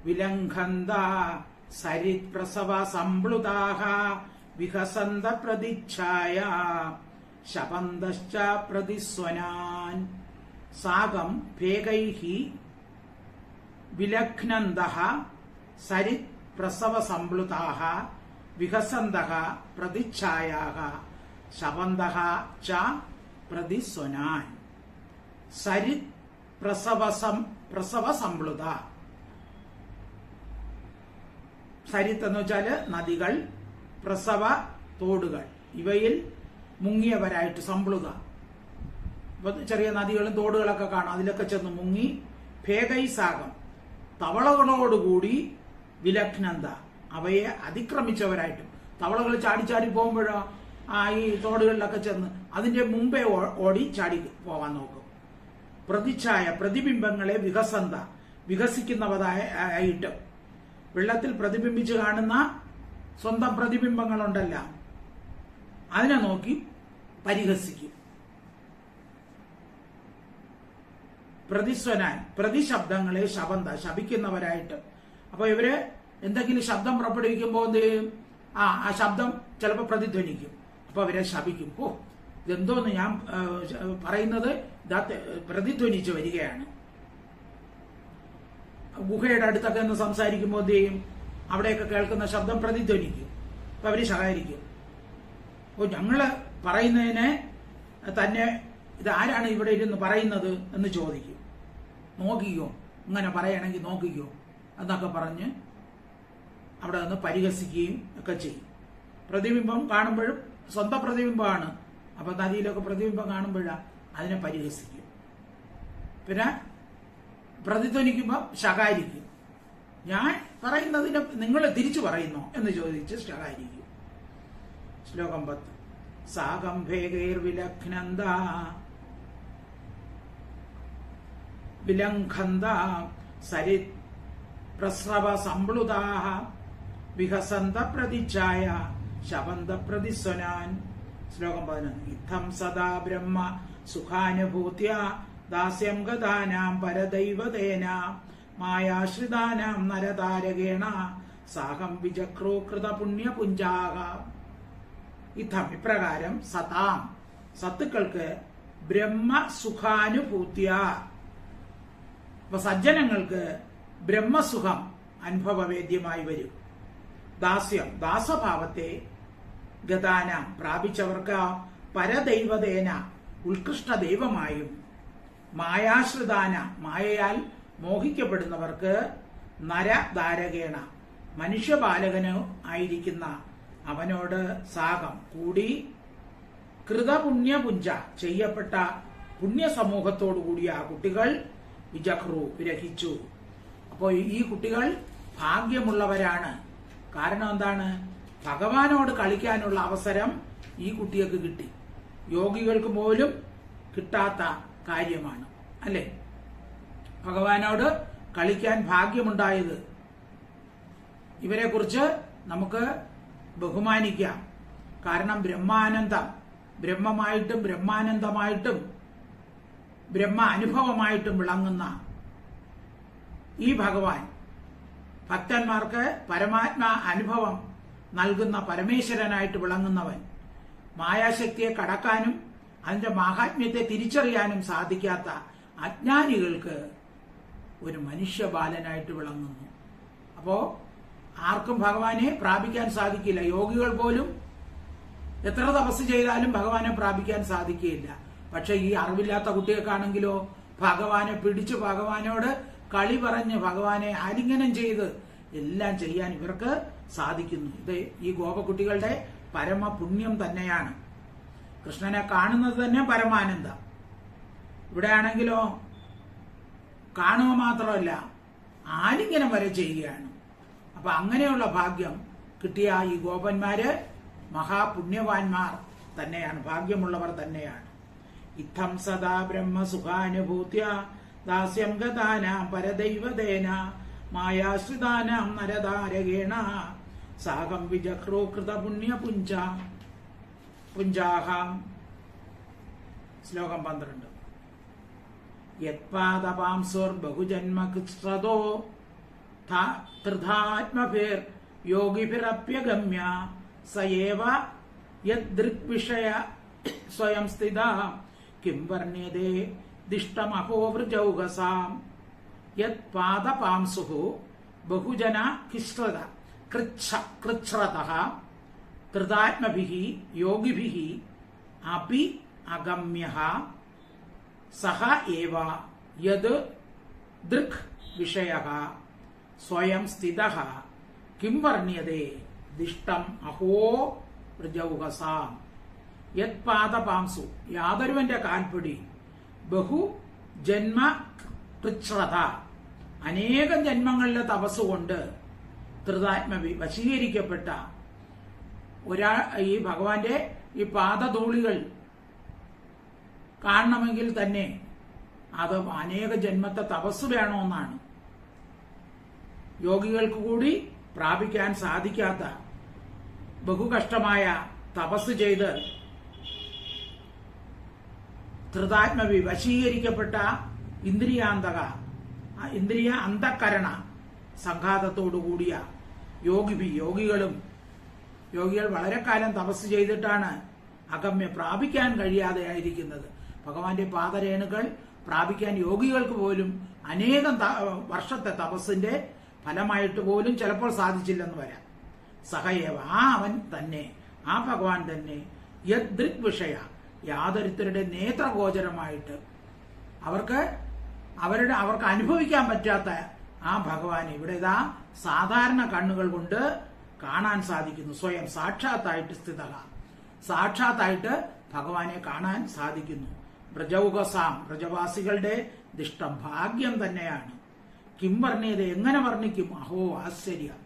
വിലംഘന്ത സരിത് പ്രസവ സംപ്ലുതാഹ വിഹസന്ത പ്രതിച്ഛായ ശപന്തശ്ച പ്രതിസ്വനാൻ. സാകം ഭേഗൈഹി വിലഘ്നന്തഃ സരിത് പ്രസവ സംപ്ലുതാഹ വിഹസന്തഃ പ്രതിച്ഛായാഃ ശപന്തഃ ച പ്രതിസ്വനാൻ. സരിത് പ്രസവ സംപ്ലുത. സരിത്ത് എന്ന് വെച്ചാല് നദികൾ, പ്രസവ തോടുകൾ, ഇവയിൽ മുങ്ങിയവരായിട്ട് സംപ്ലുത. ഇപ്പൊ ചെറിയ നദികളും തോടുകളൊക്കെ കാണാം, അതിലൊക്കെ ചെന്ന് മുങ്ങി. ഭേഗൈസാകം തവളകളോടുകൂടി വിലഘ്നന്ത അവയെ അതിക്രമിച്ചവരായിട്ടും. തവളകൾ ചാടി പോകുമ്പോഴോ ഈ തോടുകളിലൊക്കെ ചെന്ന് അതിന്റെ മുമ്പേ ഓടി ചാടി പോകാൻ നോക്കും. പ്രതിച്ഛായ പ്രതിബിംബങ്ങളെ വികസന്ത വികസിക്കുന്നവരായിട്ട്, വെള്ളത്തിൽ പ്രതിബിംബിച്ച് കാണുന്ന സ്വന്തം പ്രതിബിംബങ്ങളുണ്ടല്ല, അതിനെ നോക്കി പരിഹസിക്കും. പ്രതിസ്വനാൻ പ്രതിശബ്ദങ്ങളെ ശബന്ത ശപിക്കുന്നവരായിട്ട്. അപ്പൊ ഇവര് എന്തെങ്കിലും ശബ്ദം പുറപ്പെടുവിക്കുമ്പോൾ എന്ത് ചെയ്യും? ആ ശബ്ദം ചിലപ്പോൾ പ്രതിധ്വനിക്കും. അപ്പൊ അവരെ ശപിക്കും. ഇതെന്തോന്ന് ഞാൻ പറയുന്നത് പ്രതിധ്വനിച്ച് വരികയാണ്. ഗുഹയുടെ അടുത്തൊക്കെ ഒന്ന് സംസാരിക്കുമ്പോൾ എന്ത് ചെയ്യും? അവിടെയൊക്കെ കേൾക്കുന്ന ശബ്ദം പ്രതിധ്വനിക്കും. അപ്പൊ അവര് ശകാരിക്കും. ഞങ്ങള് പറയുന്നതിനെ തന്നെ ഇതാരാണ് ഇവിടെ ഇരുന്ന് പറയുന്നത് എന്ന് ചോദിക്കും. നോക്കിക്കോ, ഇങ്ങനെ പറയണമെങ്കിൽ നോക്കിക്കോ എന്നൊക്കെ പറഞ്ഞ് അവിടെ നിന്ന് പരിഹസിക്കുകയും ഒക്കെ ചെയ്യും. പ്രതിബിംബം കാണുമ്പോഴും സ്വന്തം പ്രതിബിംബമാണ്. അപ്പൊ നദിയിലൊക്കെ പ്രതിബിംബം കാണുമ്പോഴാണ് അതിനെ പരിഹസിക്കും. പിന്നെ പ്രതിധ്വനിക്കുമ്പോൾ ശകാരിക്കും. ഞാൻ പറയുന്നതിന് നിങ്ങൾ തിരിച്ചു പറയുന്നോ എന്ന് ചോദിച്ച് ശകാരിക്കും. ശ്ലോകം 10. സാകംഭേഗൈർ വിലഘ്നന്ത വിലംഘന്ത സരിത് പ്രസ്രവ സംപ്ലുതാഹ വിഹസന്ത പ്രതിച്ഛായ ശപന്ത പ്രതിസ്വനാൻ. ശ്ലോകം 11. ഇത്തം സദാ ബ്രഹ്മ സുഖാനുഭൂത്യ ദാസ്യം ഗതാനാം പരദൈവതേന മായാശ്രിതാനാം നരതാരകേണ സാഹം വിചക്രോ കൃത പുണ്യപുഞ്ചാഹ. ഇത്തം ഇപ്രകാരം സതാം സത്തുക്കൾക്ക് ബ്രഹ്മ സുഖാനുഭൂത്യ, അപ്പൊ സജ്ജനങ്ങൾക്ക് ബ്രഹ്മസുഖം അനുഭവവേദ്യമായി വരും. ദാസ്യം ദാസഭാവത്തെ ഗതാനാം പ്രാപിച്ചവർക്ക് പരദൈവതേന ഉത്കൃഷ്ട ദൈവമായും മായാശ്രിതാന മായയാൽ മോഹിക്കപ്പെടുന്നവർക്ക് നരധാരകേണ മനുഷ്യപാലകന് ആയിരിക്കുന്ന അവനോട് സാകം കൂടി കൃതപുണ്യപുഞ്ച ചെയ്യപ്പെട്ട പുണ്യസമൂഹത്തോടുകൂടിയ ആ കുട്ടികൾ വിജഹ്രു വിരഹിച്ചു. അപ്പോൾ ഈ കുട്ടികൾ ഭാഗ്യമുള്ളവരാണ്. കാരണം എന്താണ്? ഭഗവാനോട് കളിക്കാനുള്ള അവസരം ഈ കുട്ടികൾക്ക് കിട്ടി. യോഗികൾക്ക് പോലും കിട്ടാത്ത കാര്യമാണ്, അല്ലേ? ഭഗവാനോട് കളിക്കാൻ ഭാഗ്യമുണ്ടായത്. ഇവരെ കുറിച്ച് നമുക്ക് ബഹുമാനിക്കാം. കാരണം ബ്രഹ്മാനന്ദം, ബ്രഹ്മമായിട്ടും ബ്രഹ്മാനന്ദമായിട്ടും ബ്രഹ്മ അനുഭവമായിട്ടും വിളങ്ങുന്ന ഈ ഭഗവാൻ ഭക്തന്മാർക്ക് പരമാത്മാ അനുഭവം നൽകുന്ന പരമേശ്വരനായിട്ട് വിളങ്ങുന്നവൻ, മായാശക്തിയെ കടക്കാനും അതിന്റെ മാഹാത്മ്യത്തെ തിരിച്ചറിയാനും സാധിക്കാത്ത അജ്ഞാനികൾക്ക് ഒരു മനുഷ്യബാലനായിട്ട് വിളങ്ങുന്നു. അപ്പോ ആർക്കും ഭഗവാനെ പ്രാപിക്കാൻ സാധിക്കില്ല. യോഗികൾ പോലും എത്ര തപസ് ചെയ്താലും ഭഗവാനെ പ്രാപിക്കാൻ സാധിക്കുകയില്ല. പക്ഷെ ഈ അറിവില്ലാത്ത കുട്ടികൾക്കാണെങ്കിലോ ഭഗവാനെ പിടിച്ച് ഭഗവാനോട് കളി പറഞ്ഞ് ഭഗവാനെ ആലിംഗനം ചെയ്ത് എല്ലാം ചെയ്യാൻ ഇവർക്ക് സാധിക്കുന്നു. ഇത് ഈ ഗോപകുട്ടികളുടെ പരമപുണ്യം തന്നെയാണ്. കൃഷ്ണനെ കാണുന്നത് തന്നെ പരമാനന്ദം. ഇവിടെ ആണെങ്കിലോ കാണുക മാത്രമല്ല ആലിംഗനം വരെ ചെയ്യുകയാണ്. അപ്പൊ അങ്ങനെയുള്ള ഭാഗ്യം കിട്ടിയ ഈ ഗോപന്മാര് മഹാപുണ്യവാന്മാർ തന്നെയാണ്, ഭാഗ്യമുള്ളവർ തന്നെയാണ്. ഇത്തം സദാ ബ്രഹ്മസുഖാനുഭൂത്യ ദാസ്യം ഗതാനാം പരദൈവതേന മായാശ്രിതാനാം നരതാരകേണ സാഹം വിജഹ്രോ കൃത പുണ്യ പുഞ്ചാഹാം. ശ്ലോകം 12. യത്പാദപാംസുർ ബഹുജന്മ കൃത്രതോ ത്രിധാത്മഭിർ യോഗിഭിരപ്യഗമ്യ സയേവ യദ്ദൃഗ്വിഷയ സ്വയം സ്ഥിത കിം വർണ്യതേ ദിഷ്ടമഹോ വൃജൗകസാം. യത്പാദപാംസുഃ ബഹുജന കൃച്ഛ്രതഃ ത്രിധാത്മഭിഃ യോഗിഭിഃ അപി അഗമ്യഃ സഹ ഏവ യത് ദൃഗ് വിഷയഃ സ്വയം സ്ഥിതഃ കിം വർണ്യതേ ദിഷ്ടം അഹോ വൃജൗകസാം. യത്പാദപാംസു യാതൊരുവന്റെ കാൽപ്പിടി ബഹു ജന്മ കൃച്ഛ്രത അനേകം ജന്മങ്ങളിലെ തപസ്സുകൊണ്ട് ത്രിതാത്മവി വശീകരിക്കപ്പെട്ട ഈ ഭഗവാന്റെ ഈ പാദധൂളികൾ കാണണമെങ്കിൽ തന്നെ അത് അനേക ജന്മത്തെ തപസ് വേണമെന്നാണ്. യോഗികൾക്ക് കൂടി പ്രാപിക്കാൻ സാധിക്കാത്ത ബഹുകഷ്ടമായ തപസ് ചെയ്ത് ത്രിതാത്മവി വശീകരിക്കപ്പെട്ട ഇന്ദ്രിയ അന്ധകരണ സംഘാതത്തോടുകൂടിയ യോഗികൾ വളരെ കാലം തപസ് ചെയ്തിട്ടാണ് അഗമ്യ പ്രാപിക്കാൻ കഴിയാതെ ആയിരിക്കുന്നത്. ഭഗവാന്റെ പാദരേണുകൾ പ്രാപിക്കാൻ യോഗികൾക്ക് പോലും അനേകം വർഷത്തെ തപസ്സിന്റെ ഫലമായിട്ട് പോലും ചിലപ്പോൾ സാധിച്ചില്ലെന്ന് വരാം. സഹയേവ അവൻ തന്നെ, ആ ഭഗവാൻ തന്നെ യദ്ദൃഗ് വിഷയ യാതൊരുത്തരുടെ നേത്രഗോചരമായിട്ട് അവർക്ക് അനുഭവിക്കാൻ പറ്റാത്ത ആ ഭഗവാനെ ഇവിടെ ഇതാ സാധാരണ കണ്ണുകൾ കൊണ്ട് കാണാൻ സാധിക്കുന്നു. സ്വയം സാക്ഷാത്തായിട്ട് സാക്ഷാത്തായിട്ട് ഭഗവാനെ കാണാൻ സാധിക്കുന്നു. വ്രജൗകസാം വ്രജവാസികളുടെ ദിഷ്ടം ഭാഗ്യം തന്നെയാണ്. കിം വർണ്ണിയത് എങ്ങനെ വർണ്ണിക്കും? അഹോ ആശ്ചര്യം.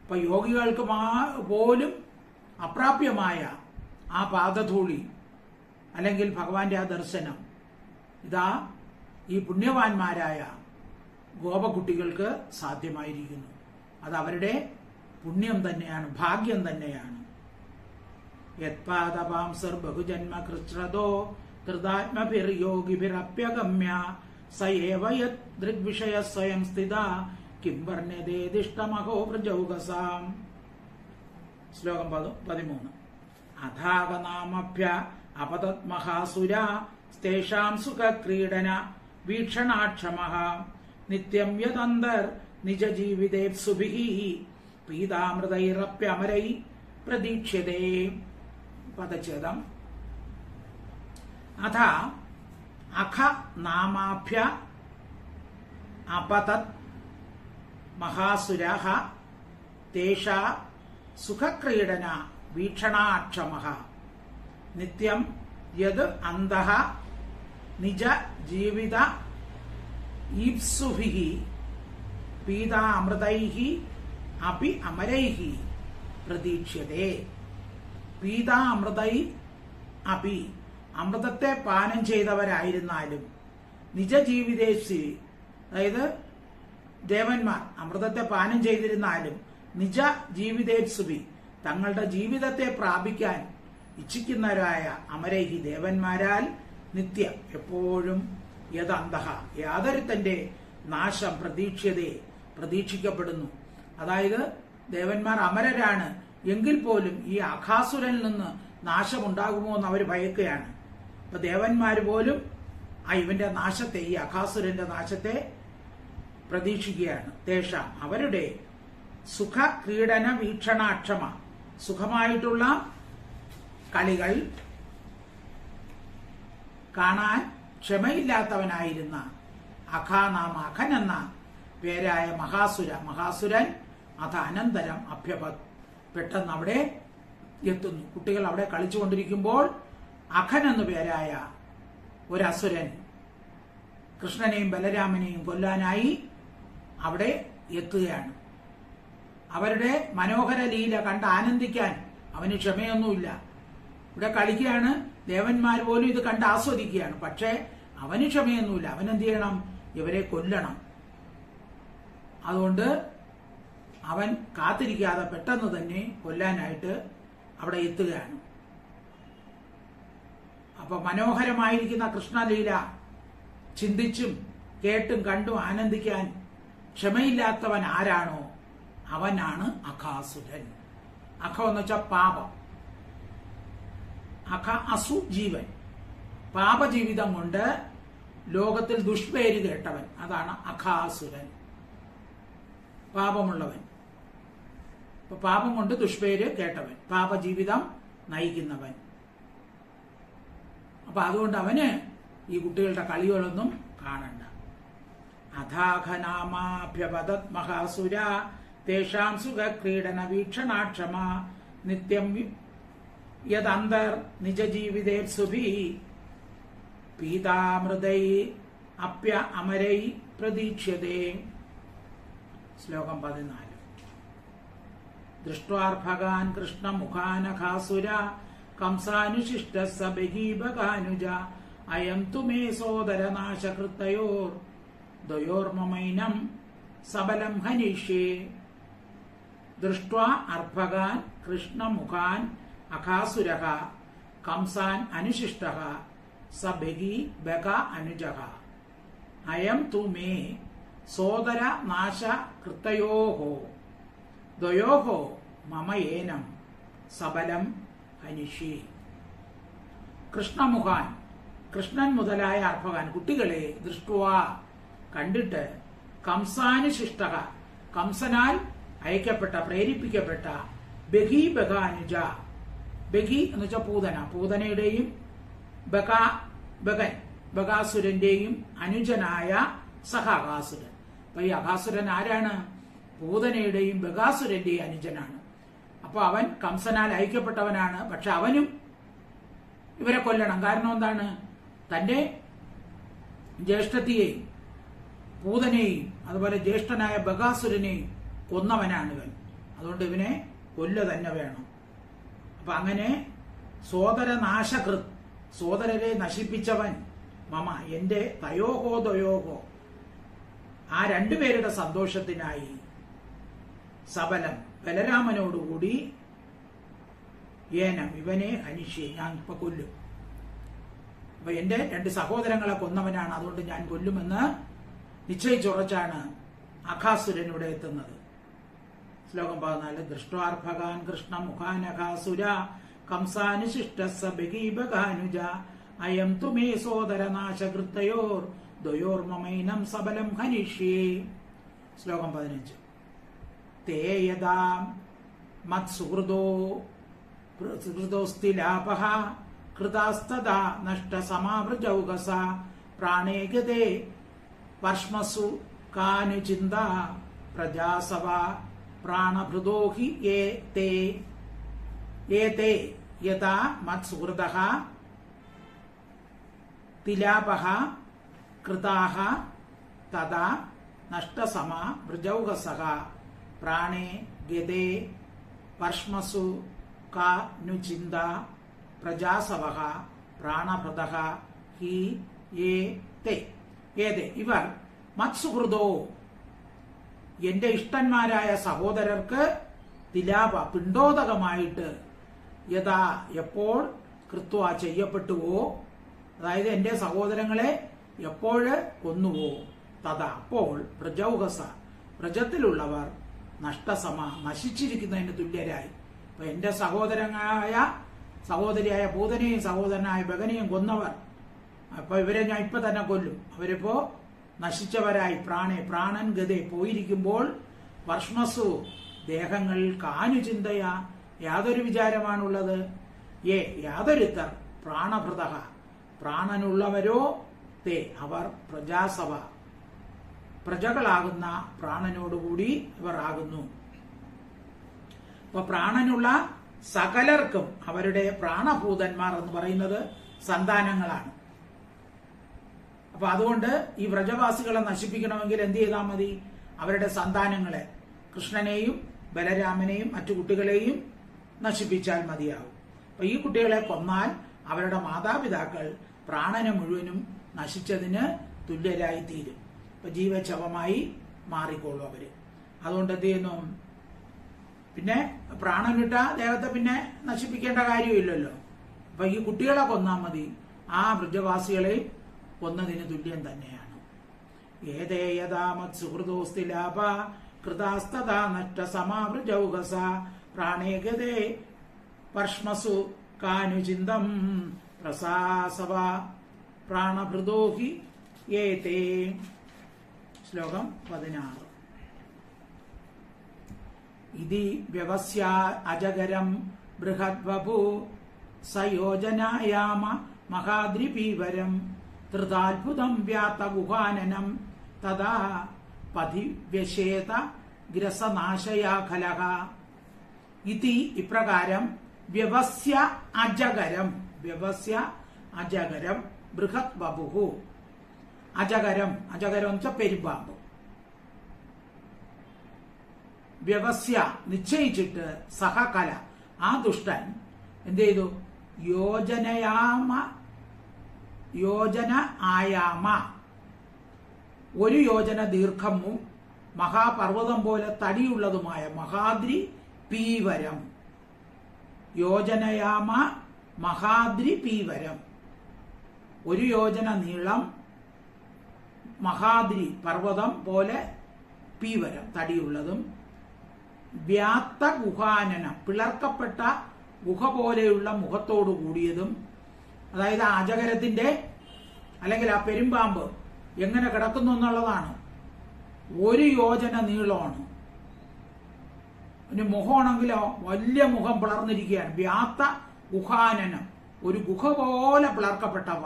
ഇപ്പൊ യോഗികൾക്ക് പോലും അപ്രാപ്യമായ ആ പാദധൂളി അല്ലെങ്കിൽ ഭഗവാന്റെ ആ ദർശനം ഇതാ ഈ പുണ്യവാന്മാരായ ഗോപകുട്ടികൾക്ക് സാധ്യമായിരിക്കുന്നു. അത് അവരുടെ പുണ്യം തന്നെയാണ്, ഭാഗ്യം തന്നെയാണ്. യത്പാദപാംസർ ബഹുജന്മ കൃച്ഛ്രതോ ത്രിധാത്മഭിർയോഗിഭിരപ്യഗമ്യ സയേവ യത് ദൃഗ്വിഷയ സ്വയം സ്ഥിത കിം വർണ്യതേ ദിഷ്ടമഹോ വൃജൗകസാം. ശ്ലോകം 13. അഥാഗനാമഭ്യ അപതത് മഹാസുര സ്തേഷാം സുഖക്രീഡന വീക്ഷണാക്ഷമഃ നിത്യം യദന്തർ നിജജീവിതേപ്സുഭിഃ പീതാമൃതൈരപ്യമരൈ പ്രതീക്ഷ്യതേ. പദച്ഛേദം. അഥ അഖ നാമാഭ്യ അപതത് മഹാസുരഃ തേഷാ സുഖക്രീഡന വീക്ഷണാക്ഷമഃ നിത്യം യത് അന്തഃ നിജ ജീവിത ഈപ്സുഭിഃ പീതാമൃതൈഃ അപി അമരൈഃ പ്രതീക്ഷ്യതേ. പീതാമൃതൈ അപി അമൃതത്തെ പാനം ചെയ്തവരായിരുന്നാലും നിജജീവിതേഷി അതായത് ദേവന്മാർ അമൃതത്തെ പാനം ചെയ്തിരുന്നാലും നിജ ജീവിതേത്സുഭി തങ്ങളുടെ ജീവിതത്തെ പ്രാപിക്കാൻ ഇച്ഛിക്കുന്നവരായ അമരൈഹി ദേവന്മാരാൽ നിത്യം എപ്പോഴും യദന്തഃ യാതൊരുത്തന്റെ നാശം പ്രതീക്ഷിക്കപ്പെടുന്നു. അതായത് ദേവന്മാർ അമരരാണ് എങ്കിൽ പോലും ഈ അഘാസുരനിൽ നിന്ന് നാശമുണ്ടാകുമോ എന്ന് അവർ ഭയക്കുകയാണ്. അപ്പൊ ദേവന്മാർ പോലും ഇവന്റെ നാശത്തെ, ഈ അഘാസുരന്റെ നാശത്തെ പ്രതീക്ഷിക്കുകയാണ്. തേഷാം അവരുടെ സുഖ ക്രീഡന വീക്ഷണാക്ഷമ സുഖമായിട്ടുള്ള കളികൾ കാണാൻ ക്ഷമയില്ലാത്തവനായിരുന്ന അഖൻ എന്ന പേരായ മഹാസുരൻ അത് അനന്തരം പെട്ടെന്ന് അവിടെ എത്തുന്നു. കുട്ടികൾ അവിടെ കളിച്ചുകൊണ്ടിരിക്കുമ്പോൾ അഖൻ എന്നു പേരായ ഒരസുരൻ കൃഷ്ണനെയും ബലരാമനെയും കൊല്ലാനായി അവിടെ എത്തുകയാണ്. അവരുടെ മനോഹര ലീല കണ്ട് ആനന്ദിക്കാൻ അവന് ക്ഷമയൊന്നുമില്ല. ഇവിടെ കളിക്കുകയാണ്, ദേവന്മാർ പോലും ഇത് കണ്ട് ആസ്വദിക്കുകയാണ്. പക്ഷേ അവന് ക്ഷമയൊന്നുമില്ല. അവനെന്ത് ചെയ്യണം? ഇവരെ കൊല്ലണം. അതുകൊണ്ട് അവൻ കാത്തിരിക്കാതെ പെട്ടെന്ന് തന്നെ കൊല്ലാനായിട്ട് അവിടെ എത്തുകയാണ്. അപ്പൊ മനോഹരമായിരിക്കുന്ന കൃഷ്ണലീല ചിന്തിച്ചും കേട്ടും കണ്ടും ആനന്ദിക്കാൻ ക്ഷമയില്ലാത്തവൻ ആരാണോ അവനാണ് അഖാസുരൻ. അഖ എന്ന് വെച്ചാൽ പാപം. അഖ അസു ജീവൻ, പാപജീവിതം കൊണ്ട് ലോകത്തിൽ ദുഷ്പേര് കേട്ടവൻ, അതാണ് അഖാസുരൻ. പാപമുള്ളവൻ, പാപം കൊണ്ട് ദുഷ്പേര് കേട്ടവൻ, പാപജീവിതം നയിക്കുന്നവൻ. അപ്പൊ അതുകൊണ്ട് അവന് ഈ കുട്ടികളുടെ കളികളൊന്നും കാണണ്ട. അഥാഘനാമാഭ്യപതത് മഹാസുര തേഷാം സുഖക്രീഡന വീക്ഷണാക്ഷമ നിത്യം യദന്തർ നിജജീവിതേർസുഭി പീതാമൃതൈ അപ്യ അമരൈ പ്രതീക്ഷ്യതേ. ശ്ലോകം 14. ദൃഷ്ട്വാർഭകാൻ കൃഷ്ണമുഖാനഖാസുര കംസാനുശിഷ്ട സബഹീബകാനുജ അയം തു മേ സോദരനാശകൃത്തയോർ ദ്വയോർമമൈനം സബലം ഹനിഷ്യേ. ദൃഷ്ട്വാ അർഭകാൻ കൃഷ്ണമുഖാൻ അഖാസുരഃ കംസാൻ അനുശിഷ്ടഃ സബഹി ബക അനുജഃ അയം തു മേ സോദര നാശകൃത്തയോഃ ദ്വയോഃ മമ ഏനം സബലം ഹനിഷ്യേ. കൃഷ്ണമുഖാൻ, കൃഷ്ണൻ മുതലായ അർഭകാൻ കുട്ടികളെ ദൃഷ്ട്വാ കണ്ടിട്ട് കംസാനുശിഷ്ട കംസനാൽ അയക്കപ്പെട്ട പ്രേരിപ്പിക്കപ്പെട്ട ബഹി ബകാനുജ, ബഹി എന്ന് വെച്ചാൽ പൂതന, പൂതനയുടെയും ബകാസുരന്റെയും അനുജനായ സഹ അകാസുരൻ. അപ്പൊ ഈ അകാസുരൻ ആരാണ്? പൂതനയുടെയും ബകാസുരന്റെയും അനുജനാണ്. അപ്പൊ അവൻ കംസനാൽ അയക്കപ്പെട്ടവനാണ്. പക്ഷെ അവനും ഇവരെ കൊല്ലണം. കാരണം എന്താണ്? തന്റെ ജ്യേഷ്ഠത്തെയും പൂതനെയും അതുപോലെ ജ്യേഷ്ഠനായ ബകാസുരനെയും കൊന്നവനാണ് ഇവൻ. അതുകൊണ്ട് ഇവനെ കൊല്ല തന്നെ വേണം. അപ്പൊ അങ്ങനെ സോദരനാശകൃത്, സോദരരെ നശിപ്പിച്ചവൻ മമ എന്റെ തയോഹോ ദ്വയോഹോ ആ രണ്ടുപേരുടെ സന്തോഷത്തിനായി സബലം ബലരാമനോടുകൂടി ഏനം ഇവനെ ഹനിഷ്യെ ഞാൻ ഇപ്പൊ കൊല്ലും. അപ്പൊ എന്റെ രണ്ട് സഹോദരങ്ങളെ കൊന്നവനാണ്, അതുകൊണ്ട് ഞാൻ കൊല്ലുമെന്ന് നിശ്ചയിച്ചുറച്ചാണ് അഖാസുരൻ ഇവിടെ എത്തുന്നത്. ശ്ലോകം 14. ദൃഷ്ട്വാർഭകാൻ കൃഷ്ണമുഖാനഖാസുര കംസാനുശിഷ്ട സബഹീബകാനുജ അയം തു മേ സോദരനാശകൃത്തയോർ ദ്വയോർമമൈനം സബലം ഹനിഷ്യേ. ശ്ലോകം 15. തേ യദാ മത്സുഹൃദോസ്തിലാപഃ കൃതാസ്തദാ നഷ്ടസമാവൃജൗകസ പ്രാണേ ഗതേ വർഷ്മസു കാനുചിന്ത പ്രജാസവ പ്രാണഭൃദോ ഹി ഏതേ യഥാ മത്സുഹൃദഃ തിലാപഃ കൃതാഃ തദാ നഷ്ടസമാ വൃജൗകസഃ പ്രാണേ ഗതേ വർഷ്മസു കാനുചിന്ത പ്രജാസവഃ പ്രാണഭൃദഃ ഹി ഏതേ. ഇവർ മത്സുഹൃദോ എന്റെ ഇഷ്ടന്മാരായ സഹോദരർക്ക് തിലാപ പിണ്ടോദകമായിട്ട് യഥാ എപ്പോൾ കൃത്വ ചെയ്യപ്പെട്ടുവോ, അതായത് എന്റെ സഹോദരങ്ങളെ എപ്പോഴ് കൊന്നുവോ, തഥാ അപ്പോൾ പ്രജൗഹസ പ്രജത്തിലുള്ളവർ നഷ്ടസമ നശിച്ചിരിക്കുന്നതിന് തുല്യരായി. അപ്പൊ എന്റെ സഹോദരിയായ പൂതനെയും സഹോദരനായ ബകനെയും കൊന്നവർ, അപ്പൊ ഇവരെ ഞാൻ ഇപ്പൊ തന്നെ കൊല്ലും. അവരിപ്പോ നശിച്ചവരായി പ്രാണൻ ഗതേ പോയിരിക്കുമ്പോൾ വർഷ്മസു ദേഹങ്ങളിൽ കാനു ചിന്തയാ യാതൊരു വിചാരമാണുള്ളത്. യാതൊരുത്തർ പ്രാണഭൃത പ്രാണനുള്ളവരോ തേ അവർ പ്രജാസഭ പ്രജകളാകുന്ന പ്രാണനോടുകൂടി ഇവർ ആകുന്നു. അപ്പൊ പ്രാണനുള്ള സകലർക്കും അവരുടെ പ്രാണഭൂതന്മാർ എന്ന് പറയുന്നത് സന്താനങ്ങളാണ്. അപ്പൊ അതുകൊണ്ട് ഈ വ്രജവാസികളെ നശിപ്പിക്കണമെങ്കിൽ എന്ത് ചെയ്താൽ മതി? അവരുടെ സന്താനങ്ങളെ കൃഷ്ണനെയും ബലരാമനെയും മറ്റു കുട്ടികളെയും നശിപ്പിച്ചാൽ മതിയാവും. അപ്പൊ ഈ കുട്ടികളെ കൊന്നാൽ അവരുടെ മാതാപിതാക്കൾ പ്രാണനെ മുഴുവനും നശിച്ചതിന് തുല്യരായി തീരും. അപ്പൊ ജീവച്ഛവമായി മാറിക്കോളൂ അവര്. അതുകൊണ്ട് എന്ത് ചെയ്യുന്നു? പിന്നെ പ്രാണൻ വിട്ട ദേഹത്തെ പിന്നെ നശിപ്പിക്കേണ്ട കാര്യമില്ലല്ലോ. അപ്പൊ ഈ കുട്ടികളെ കൊന്നാൽ മതി. ആ വ്രജവാസികളെ കൊന്നതിന് തുല്യം തന്നെയാണ്. ഏതേയതാമത് സുഹൃദോസ്തി ലാഭ കൃതാസ്തതാ നഷ്ട സമാവൃജൗഹസ പ്രാണേഗതേ വർഷ്മസു കാനുചിന്തം പ്രസാസവ പ്രാണഭൃതോഹി ഏതേ. ശ്ലോകം 16. ഇതി വ്യവസ്യാ അജഗരം ബൃഹദ്വപു സയോജനായാമ മഹാദ്രിപീവരം ധൃതാത്ഭുതം വ്യാത്ത ഗുഹാനനം തഥാ പതിവ്യശേത ഗ്രസനാശയാഖലഃ. ഇതി ഇപ്രകാരം വ്യവസ്യ അജഗരം ബൃഹത് വപുഹു. അജഗരം എന്ന് വെച്ചാൽ പെരുമ്പാമ്പ്. വ്യവസ്യ നിശ്ചയിച്ചിട്ട് സഹകല ആ ദുഷ്ടൻ എന്ത് ചെയ്തു? യോജന ആയാമ ഒരു യോജന ദീർഘവും മഹാപർവ്വതം പോലെ തടിയുള്ളതുമായ മഹാദ്രി പീവരം. യോജനയാമ മഹാദ്രി പീവരം ഒരു യോജന നീളം, മഹാദ്രി പർവ്വതം പോലെ, പീവരം തടിയുള്ളതും, വ്യാത്ത ഗുഹാനനം പിളർക്കപ്പെട്ട ഗുഹ പോലെയുള്ള മുഖത്തോടു കൂടിയതും. അതായത് അജഗരത്തിന്റെ അല്ലെങ്കിൽ ആ പെരുമ്പാമ്പ് എങ്ങനെ കിടക്കുന്നു എന്നുള്ളതാണ്. ഒരു യോജന നീളമാണ്. ഇനി മുഖമാണെങ്കിലോ വലിയ മുഖം പിളർന്നിരിക്കുകയാണ്. വ്യാത്ത ഗുഹാനനം ഒരു ഗുഹ പോലെ പിളർക്കപ്പെട്ടവ.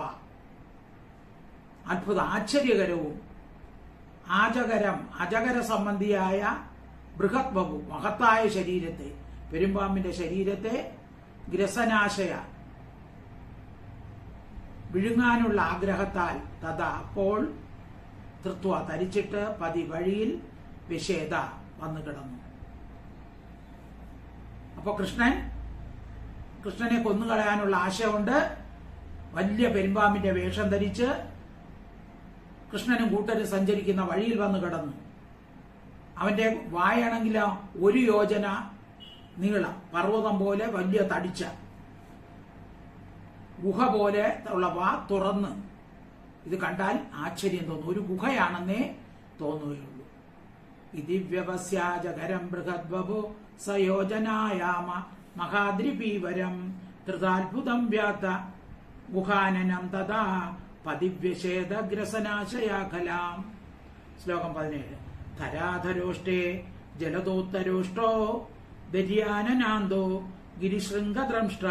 അത്ഭുത ആശ്ചര്യകരവും അജഗര സംബന്ധിയായ ബൃഹത് വപു മഹത്തായ ശരീരത്തെ, പെരുമ്പാമ്പിന്റെ ശരീരത്തെ ഗ്രസനാശയ വിഴുങ്ങാനുള്ള ആഗ്രഹത്താൽ തഥാ അപ്പോൾ തൃത്വ തരിച്ചിട്ട് പതി വഴിയിൽ വിഷേദ വന്നു കിടന്നു. അപ്പൊ കൃഷ്ണനെ കൊന്നുകളയാനുള്ള ആശയമുണ്ട്. വലിയ പെരുമ്പാമ്പിന്റെ വേഷം ധരിച്ച് കൃഷ്ണനും കൂട്ടരും സഞ്ചരിക്കുന്ന വഴിയിൽ വന്നു കിടന്നു. അവന്റെ വായാണെങ്കിലോ ഒരു യോജന നീളം, പർവ്വതം പോലെ വലിയ തടിച്ച ഗുഹ പോലെ ഉള്ള വാ തുറന്ന്. ഇത് കണ്ടാൽ ആശ്ചര്യം തോന്നും. ഒരു ഗുഹയാണെന്നേ തോന്നുകയുള്ളൂ. ഇതി വ്യവസ്യാജകരം ബൃഹദ്വപു സയോജനായാമ മഹാദ്രിപീവരം ധൃതാത്ഭുതം വ്യാത്ത ഗുഹാനനം തഥാ പതിവ്യശേദഗ്രസനാശയാഖലാം. ശ്ലോകം 17. ധരാധരോഷ്ടേ ജലദോത്തരോഷ്ടോ ദര്യാനനാന്തോ ഗിരിശൃംഗദ്രംഷ്ട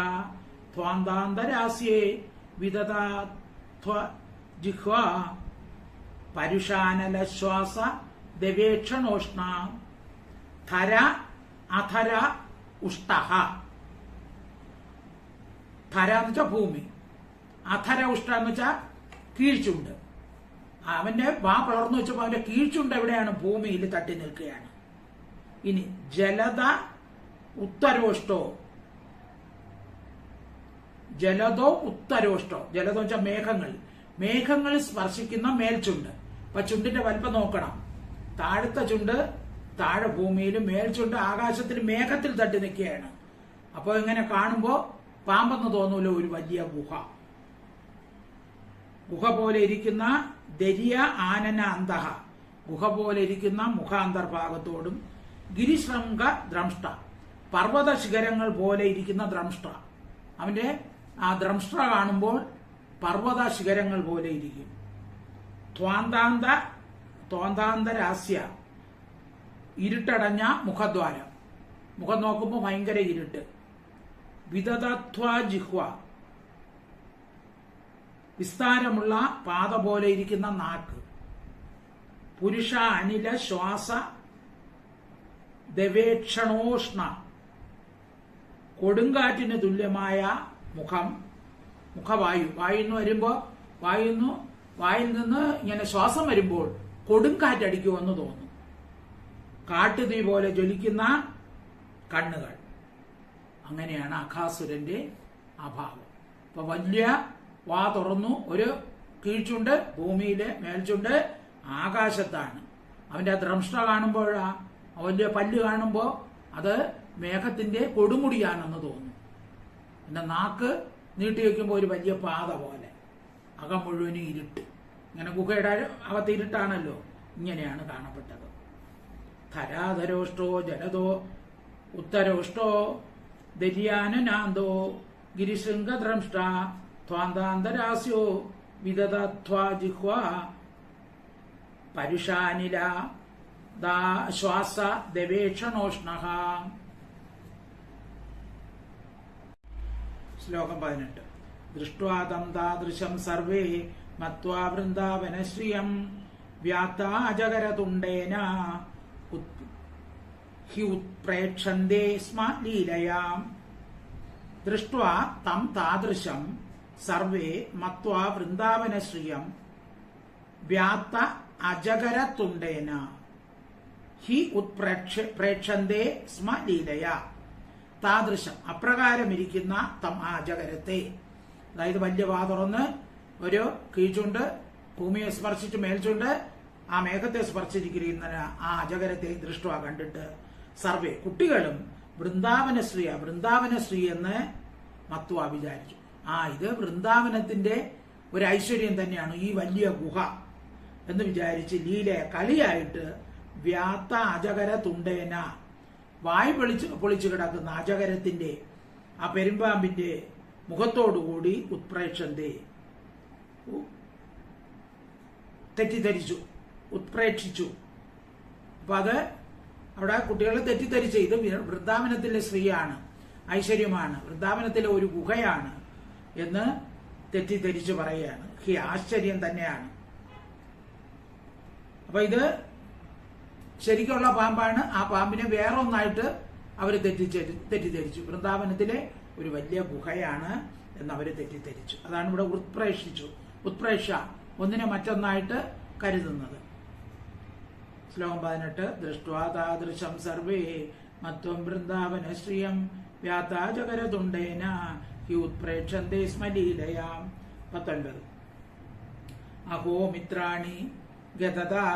ത്വാന്താന്തരാസ്യേ വിദതാ പരുഷാനലശ്വാസ ദവേക്ഷണോഷ്ണ. ധര അധര ഉഷ്ടഹ. ധര എന്ന് വെച്ചാൽ ഭൂമി, അധര ഉഷ്ട എന്ന് വെച്ചാൽ കീഴ്ചുണ്ട്. അവന്റെ വാ പിളർന്നു വെച്ചപ്പോ അവന്റെ കീഴ്ചുണ്ട് എവിടെയാണ്? ഭൂമിയിൽ തട്ടി നിൽക്കുകയാണ്. ഇനി ജലദ ഉത്തരോഷ്ടോ. ജലദോ ഉത്തരോഷ്ടോ. ജലദോ വെച്ചാൽ മേഘങ്ങൾ സ്പർശിക്കുന്ന മേൽചുണ്ട്. അപ്പൊ ചുണ്ടിന്റെ വലിപ്പം നോക്കണം. താഴത്തെ ചുണ്ട് താഴെ ഭൂമിയിലും, മേൽചുണ്ട് ആകാശത്തിൽ മേഘത്തിൽ തട്ടി നിൽക്കുകയാണ്. അപ്പോൾ ഇങ്ങനെ കാണുമ്പോ പാമ്പെന്ന് തോന്നൂല, ഒരു വലിയ ഗുഹ പോലെ ഇരിക്കുന്ന ദരിയ ആനന അന്തഹ, ഗുഹ പോലെ ഇരിക്കുന്ന മുഖാന്തർഭാഗത്തോടും, ഗിരിശൃംഗ ദ്രംഷ്ട, പർവ്വത ശിഖരങ്ങൾ പോലെ ഇരിക്കുന്ന ദ്രംഷ്ട. അവന്റെ ആ ദ്രംഷ്ട കാണുമ്പോൾ പർവ്വത ശിഖരങ്ങൾ പോലെ ഇരിക്കും. ത്വാന്താന്തരാസ്യ, ഇരുട്ടടഞ്ഞ മുഖദ്വാരം. മുഖം നോക്കുമ്പോൾ ഭയങ്കര ഇരുട്ട്. വിദതത്വാ ജിഹ്വ, വിസ്താരമുള്ള പാത പോലെ ഇരിക്കുന്ന നാക്ക്. പുരുഷ അനില ശ്വാസ ദവേക്ഷണോഷ്ണ, കൊടുങ്കാറ്റിന് തുല്യമായ മുഖം. മുഖവായു, വായുന്ന് വരുമ്പോ വായിൽ നിന്ന് ഇങ്ങനെ ശ്വാസം വരുമ്പോൾ കൊടുങ്കാറ്റടിക്കുമെന്ന് തോന്നും. കാട്ടുതീ പോലെ ജ്വലിക്കുന്ന കണ്ണുകൾ. അങ്ങനെയാണ് അഘാസുരന്റെ അഭാവം. അപ്പൊ വലിയ വാ തുറന്നു, ഒരു കീഴ്ചുണ്ട് ഭൂമിയിലെ, മേൽച്ചുണ്ട് ആകാശത്താണ്. അവന്റെ ദ്രംഷ്ട കാണുമ്പോഴാ, വലിയ പല്ല് കാണുമ്പോ അത് മേഘത്തിന്റെ കൊടുമുടിയാണെന്ന് തോന്നും. പിന്നെ നാക്ക് നീട്ടി വയ്ക്കുമ്പോൾ ഒരു വലിയ പാത പോലെ, അകം മുഴുവനും ഇരുട്ട്. ഇങ്ങനെ ഗുഹയുടെ അകത്ത് ഇരുട്ടാണല്ലോ, ഇങ്ങനെയാണ് കാണപ്പെട്ടത്. ധരാധരോഷ്ടോ ജലതോ ഉത്തരോഷ്ടോ ദര്യാനനാന്തോ ഗിരിശൃംഗദ്രംഷ്ട ത്വാന്താന്തരാസ്യോ വിദതത്വാ ജിഹ്വ പരുഷാനില ശ്വാസ ദവേക്ഷണോഷ്ണഃ. ശ്ലോകം 18. ദൃഷ്ട്വാ തം താദൃശം സർവേ മത്വാ വൃന്ദാവനശ്രിയം വ്യാത്താ അജഗരതുണ്ടേന ഹി ഉത്പ്രേക്ഷന്തേ സ്മ ലീലയാം. ദൃഷ്ട്വാ തം താദൃശം സർവേ മത്വാ വൃന്ദാവനശ്രിയം വ്യാത്ത അജഗരതുണ്ടേന ഹി ഉത്പ്രേക്ഷന്തേ സ്മ ലീലയാ. താദൃശം, അപ്രകാരമിരിക്കുന്ന തം ആ അജഗരത്തെ, അതായത് വലിയ വാ തുറന്ന് ഒരു കീഴ്ചുണ്ട് ഭൂമിയെ സ്പർശിച്ച് മേൽച്ചുണ്ട് ആ മേഘത്തെ സ്പർശിച്ചിരിക്കുന്ന ആ അജഗരത്തെ ദൃഷ്ടുവ കണ്ടിട്ട് സർവേ കുട്ടികളും വൃന്ദാവനശ്രീ എന്ന് മത്വ വിചാരിച്ചു. ഇത് വൃന്ദാവനത്തിന്റെ ഒരു ഐശ്വര്യം തന്നെയാണ് ഈ വലിയ ഗുഹ എന്ന് വിചാരിച്ച് ലീല കളിയായിട്ട് വ്യാത്ത അജഗര തുണ്ടേന, വായ് പൊളിച്ചു കിടക്കുന്ന അജഗരത്തിന്റെ ആ പെരുമ്പാമ്പിന്റെ മുഖത്തോടുകൂടി ഉത്പ്രേക്ഷന്തേ തെറ്റിദ്ധരിച്ചു, ഉത്പ്രേക്ഷിച്ചു. അപ്പൊ അത് അവിടെ കുട്ടികൾ തെറ്റിദ്ധരിച്ച് ഇത് വൃന്ദാവനത്തിലെ സ്ത്രീയാണ്, ഐശ്വര്യമാണ്, വൃന്ദാവനത്തിലെ ഒരു ഗുഹയാണ് എന്ന് തെറ്റിദ്ധരിച്ചു പറയുകയാണ്. ഹി ആശ്ചര്യം തന്നെയാണ്. അപ്പൊ ഇത് ശരിക്കുള്ള പാമ്പാണ്. ആ പാമ്പിനെ വേറെ ഒന്നായിട്ട് അവർ തെറ്റിദ്ധരിച്ചു. വൃന്ദാവനത്തിലെ ഒരു വലിയ ഗുഹയാണ് എന്ന് അവർ തെറ്റിദ്ധരിച്ചു. അതാണ് ഇവിടെ ഉത്പ്രേക്ഷ, ഒന്നിനെ മറ്റൊന്നായിട്ട് കരുതുന്നത്. ശ്ലോകം 18. ദൃഷ്ട്വാ താദൃശം സർവേ മത്വം വൃന്ദാവനശ്രിയം വ്യാതാജകരതുണ്ടേന ഹി ഉത്പ്രേക്ഷന്തേ സ്മ ലീലയാം. 19. അഹോ മിത്രാണി ഗതദാ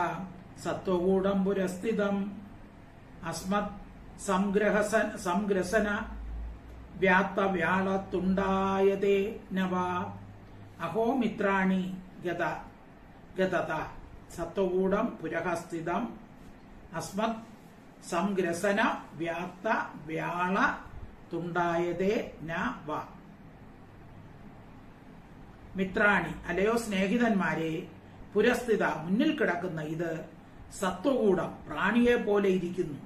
സത്വകൂടം പുരസ്ഥിതം അസ്മത് സംഗ്രസന വ്യാത്തവ്യാളത്തുണ്ടായതേ നവ. അഹോ മിത്രാണി ഗതത സത്വകൂടം പുരഃസ്ഥിതം അസ്മത് സംഗ്രസന വ്യാത്ത വ്യാള തുണ്ടായതേ നവ. മിത്രാണി, അല്ലയോ സ്നേഹിതന്മാരെ, പുരസ്ഥിത, മുന്നിൽ കിടക്കുന്ന ഇത് സത്വകൂടം, പ്രാണിയെ പോലെ ഇരിക്കുന്നു.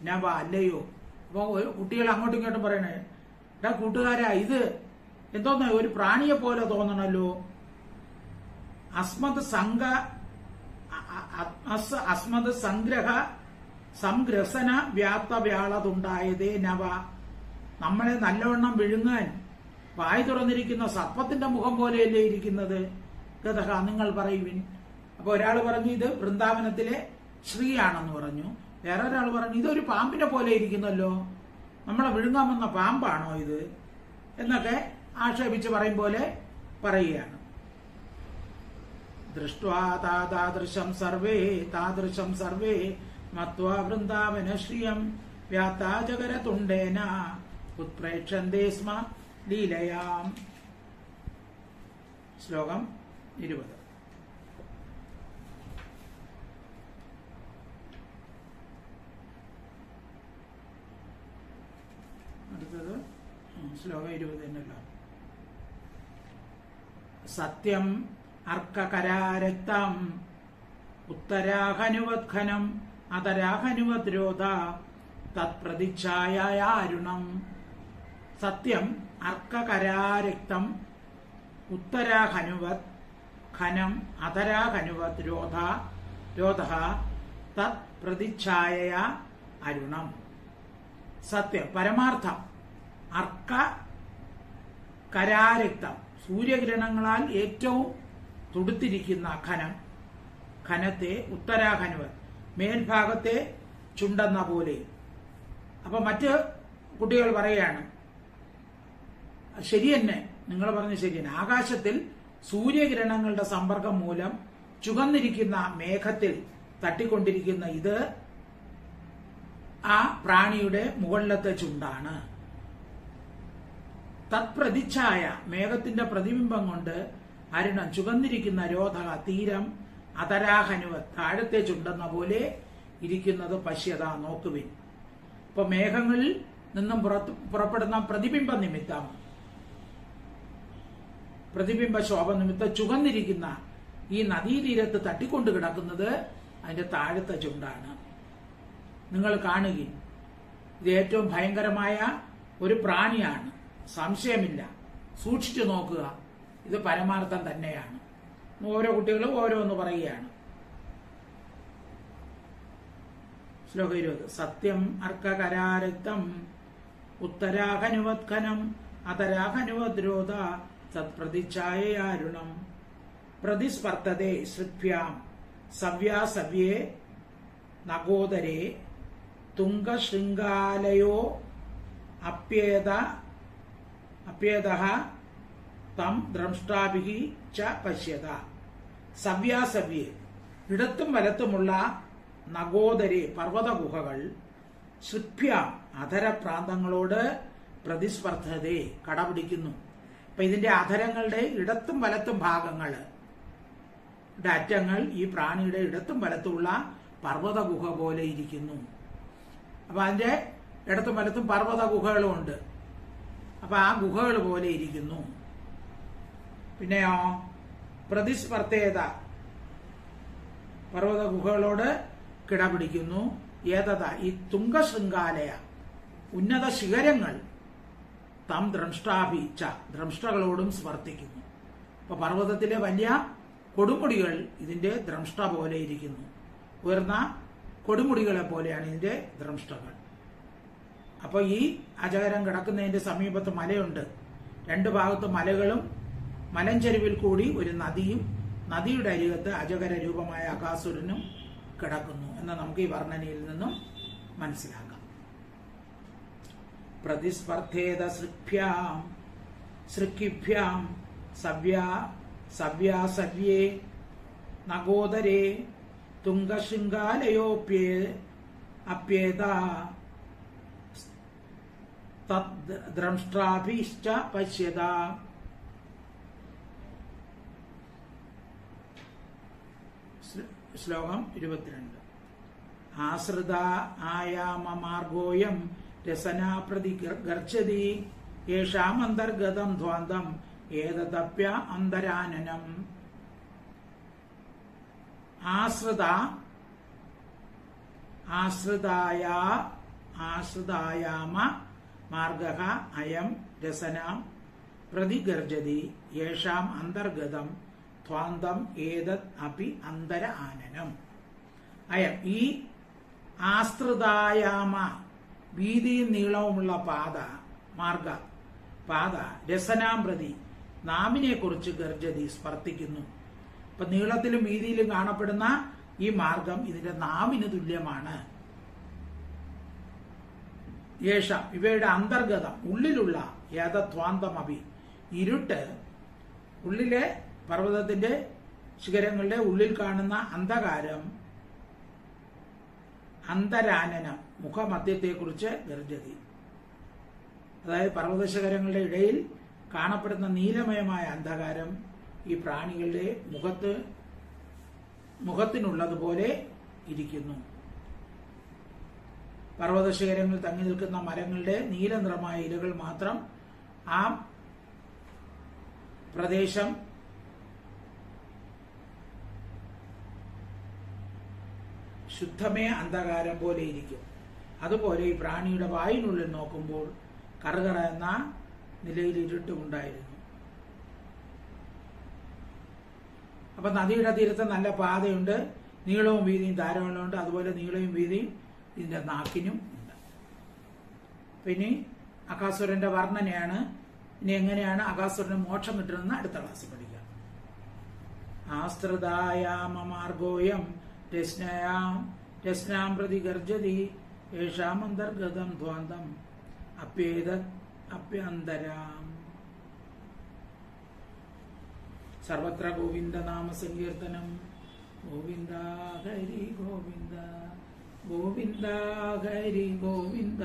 നവ, അല്ലയോ. അപ്പൊ കുട്ടികൾ അങ്ങോട്ടും ഇങ്ങോട്ടും പറയണേ, എടാ കൂട്ടുകാരാ, ഇത് എന്തോന്ന ഒരു പ്രാണിയെ പോലെ തോന്നണല്ലോ. അസ്മത് സംഗ്രസന വ്യാത്തവ്യാളതുണ്ടായതേ നവ. നമ്മളെ നല്ലവണ്ണം വിഴുങ്ങാൻ വായ് തുറന്നിരിക്കുന്ന സർപ്പത്തിന്റെ മുഖം പോലെയല്ലേ ഇരിക്കുന്നത്. ഗതഹ, നിങ്ങൾ പറയുവിൻ. അപ്പൊ ഒരാൾ പറഞ്ഞു ഇത് വൃന്ദാവനത്തിലെ ശ്രീയാണെന്ന് പറഞ്ഞു. വേറെ ഒരാൾ പറഞ്ഞു ഇതൊരു പാമ്പിനെ പോലെ ഇരിക്കുന്നല്ലോ, നമ്മളെ വിഴുങ്ങാൻ വന്ന പാമ്പാണോ ഇത് എന്നൊക്കെ ആക്ഷേപിച്ച് പറയും പോലെ പറയുകയാണ്. ദൃഷ്ട്വാ താദൃശം സർവേ മത്വാ വൃന്ദാവനശ്രിയം വ്യാത്താജകരതുണ്ടേന ഉത്പ്രേക്ഷന്തേ സ്മ ലീലയാം. ശ്ലോകം 20. അടുത്തത് ശ്ലോകം 20 തന്നെയല്ലോ. സത്യം അർക്കകരാരക്തം ഉത്തരാഹനുവത്ഖനം അതരാഹനുവദ്രോധ തത്പ്രതിച്ഛായാരുണം. സത്യം അർക്കകരാരക്തം ഉത്തരാഹനുവത് ഖനം അധരാഹനുവത് രോധ തത് പ്രതിച്ഛായ അരുണം. സത്യം പരമാർത്ഥം. അർക്ക കരാരക്തം സൂര്യകിരണങ്ങളാൽ ഏറ്റവും തുടുത്തിരിക്കുന്ന ഖനത്തെ ഉത്തരാഹനുവത് മേൽഭാഗത്തെ ചുണ്ടെന്ന പോലെ. അപ്പൊ മറ്റ് കുട്ടികൾ പറയുകയാണ് ശരി തന്നെ, നിങ്ങൾ പറഞ്ഞ ശരി തന്നെ. ആകാശത്തിൽ സൂര്യകിരണങ്ങളുടെ സമ്പർക്കം മൂലം ചുവന്നിരിക്കുന്ന മേഘത്തിൽ തട്ടിക്കൊണ്ടിരിക്കുന്ന ഇത് ആ പ്രാണിയുടെ മുകളിലത്തെ ചുണ്ടാണ്. തത്പ്രതിച്ഛായ മേഘത്തിന്റെ പ്രതിബിംബം കൊണ്ട് അരുണം ചുവന്നിരിക്കുന്ന രോധക തീരം അതരാഹനുവ താഴത്തെ ചുണ്ടെന്ന പോലെ ഇരിക്കുന്നത് പശ്യത നോക്കുവിൻ. ഇപ്പൊ മേഘങ്ങളിൽ നിന്നും പുറപ്പെടുന്ന പ്രതിബിംബ നിമിത്തം, പ്രതിബിംബ ശോഭ നിമിത്തം ചുവന്നിരിക്കുന്ന ഈ നദീതീരത്ത് തട്ടിക്കൊണ്ട് കിടക്കുന്നത് അതിന്റെ താഴത്തെ ചുണ്ടാണ്. നിങ്ങൾ കാണുകയും ഇത് ഏറ്റവും ഭയങ്കരമായ ഒരു പ്രാണിയാണ്, സംശയമില്ല. സൂക്ഷിച്ചു നോക്കുക, ഇത് പരമാർത്ഥം തന്നെയാണ്. ഓരോ കുട്ടികളും ഓരോന്ന് പറയുകയാണ്. ശ്ലോകം 20. സത്യം അർക്കകരാരക്തം ഉത്തരാഹനുവത്ഖനം അതരാഹനുവദ്രോധ തത്പ്രതിച്ഛായാരുണം. പ്രതിസ്പർദ്ധതേ സൃഭ്യാം സവ്യാസവ്യേ നഗോദരേ തുംഗശൃംഗാലയോ അപ്യേതഃ തം ദ്രംഷ്ടാഭിഃ ച പശ്യത. സവ്യാസവ്യേ ഇടത്തും വലത്തുമുള്ള നഗോദരെ പർവ്വത ഗുഹകൾ ശൃഭ്യാം അധരപ്രാന്തങ്ങളോട് പ്രതിസ്പർദ്ധതയെ കടപിടിക്കുന്നു. അപ്പൊ ഇതിന്റെ അധരങ്ങളുടെ ഇടത്തും വലത്തും ഭാഗങ്ങൾ അറ്റങ്ങൾ ഈ പ്രാണിയുടെ ഇടത്തും വലത്തുമുള്ള പർവ്വത ഗുഹ പോലെ ഇരിക്കുന്നു. അപ്പൊ അതിന്റെ ഇടത്തും വലത്തും പർവ്വത ഗുഹകളും ഉണ്ട്. അപ്പൊ ആ ഗുഹകൾ പോലെ ഇരിക്കുന്നു. പിന്നെയോ പ്രതിസ്പർദ്ധേത പർവ്വത ഗുഹകളോട് കിടപിടിക്കുന്നു. ഏതത ഈ തുംഗശൃംഗാലയ ഉന്നത ശിഖരങ്ങൾ തം ദ്രംഷ്ടാഭിച്ച ദ്രംഷ്ടകളോടും സ്പർദ്ധിക്കുന്നു. അപ്പൊ പർവ്വതത്തിലെ വലിയ കൊടുമുടികൾ ഇതിന്റെ ദ്രംഷ്ട പോലെ ഇരിക്കുന്നു. ഉയർന്ന കൊടുമുടികളെ പോലെയാണ് ഇതിന്റെ ദ്രംഷ്ടകൾ. അപ്പൊ ഈ അജഗരം കിടക്കുന്നതിന്റെ സമീപത്ത് മലയുണ്ട്. രണ്ടു ഭാഗത്ത് മലകളും മലഞ്ചെരുവിൽ കൂടി ഒരു നദിയും, നദിയുടെ അരികത്ത് അജഗര രൂപമായ അകാസുരനും കിടക്കുന്നു എന്ന് നമുക്ക് ഈ വർണ്ണനയിൽ നിന്നും മനസ്സിലാക്കാം. പ്രതിസ്പർദ്ധേത സൃക്കിഭ്യാം സവ്യാസവ്യേ നഗോദരേ തുംഗശൃംഗാലയോപ്യേത തദ്ദ്രംഷ്ടാഭിശ്ച പശ്യത. ശ്ലോകം 22. ആശ്രിത ആയാമമാർഗോയം രസനാ പ്രതി ഗർച്ഛതി യേഷാം അന്തർഗതം ധ്വാന്തം ഏതദപ്യ അന്തരാനനം. ആശ്രിതായാമ മാർഗഃ അയം രസനാം പ്രതി ഗർജതി യേഷാം അന്തർഗതം ധ്വാന്തം ഏതത് അപി അന്തര ആനനം. അയം ഈ ആശ്രിതായാമ വീതിയും നീളവുമുള്ള പാത രസനാം പ്രതി നാമിനെ കുറിച്ച് ഗർജതി സ്പർദ്ധിക്കുന്നു. ഇപ്പൊ നീളത്തിലും വീതിയിലും കാണപ്പെടുന്ന ഈ മാർഗം ഇതിന്റെ നാവിന് തുല്യമാണ്. യേഷ ഇവയുടെ അന്തർഗതം ഉള്ളിലുള്ള ഏതധ്വാന്തമഭി ഇരുട്ട്, ഉള്ളിലെ പർവ്വതത്തിന്റെ ശിഖരങ്ങളുടെ ഉള്ളിൽ കാണുന്ന അന്ധകാരം അന്തരാനനം മുഖമധ്യത്തെക്കുറിച്ച് ഗർജതി. അതായത് പർവ്വതശിഖരങ്ങളുടെ ഇടയിൽ കാണപ്പെടുന്ന നീലമയമായ അന്ധകാരം ഈ പ്രാണികളുടെ മുഖത്തിനുള്ളതുപോലെ ഇരിക്കുന്നു. പർവ്വതശിഖരങ്ങളിൽ തങ്ങി നിൽക്കുന്ന മരങ്ങളുടെ നീല നിറമായ ഇലകൾ മാത്രം ആ പ്രദേശം ശുദ്ധമേ അന്ധകാരം പോലെ ഇരിക്കും. അതുപോലെ ഈ പ്രാണിയുടെ വായിനുള്ളിൽ നോക്കുമ്പോൾ കറുകറ എന്ന നിലയിൽ ഇരുട്ടുമുണ്ടായിരുന്നു. അപ്പൊ നദിയുടെ തീരത്ത് നല്ല പാതയുണ്ട്, നീളവും വീതിയും ധാരാളമുണ്ട്. അതുപോലെ നീളവും വീതിയും ഇതിന്റെ നാക്കിനും ഉണ്ട്. പിന്നെ അകാസുരന്റെ വർണ്ണനയാണ്. ഇനി എങ്ങനെയാണ് അകാസുരന് മോക്ഷം കിട്ടുന്നതെന്ന് അടുത്ത ക്ലാസ്സിൽ പഠിക്കാം. ആസ്ത്രദായാമമാർഗോയം രശ്നാം പ്രതി ഗർജതി യേഷാമന്തർഗതം ധ്വാന്തം അപ്യന്തരാം. സർവത്ര ഗോവിന്ദ നാമ സങ്കീർത്തനം. ഗോവിന്ദ ഹരി ഗോവിന്ദ, ഗോവിന്ദ ഹരി ഗോവിന്ദ,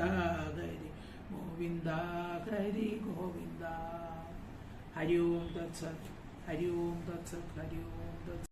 ഹരി ഗോവിന്ദ ഹരി ഗോവിന്ദ. ഹരി ഓം തത്സത്, ഹരി ഓം തത്സത്, ഹരി ഓം തത്സത്.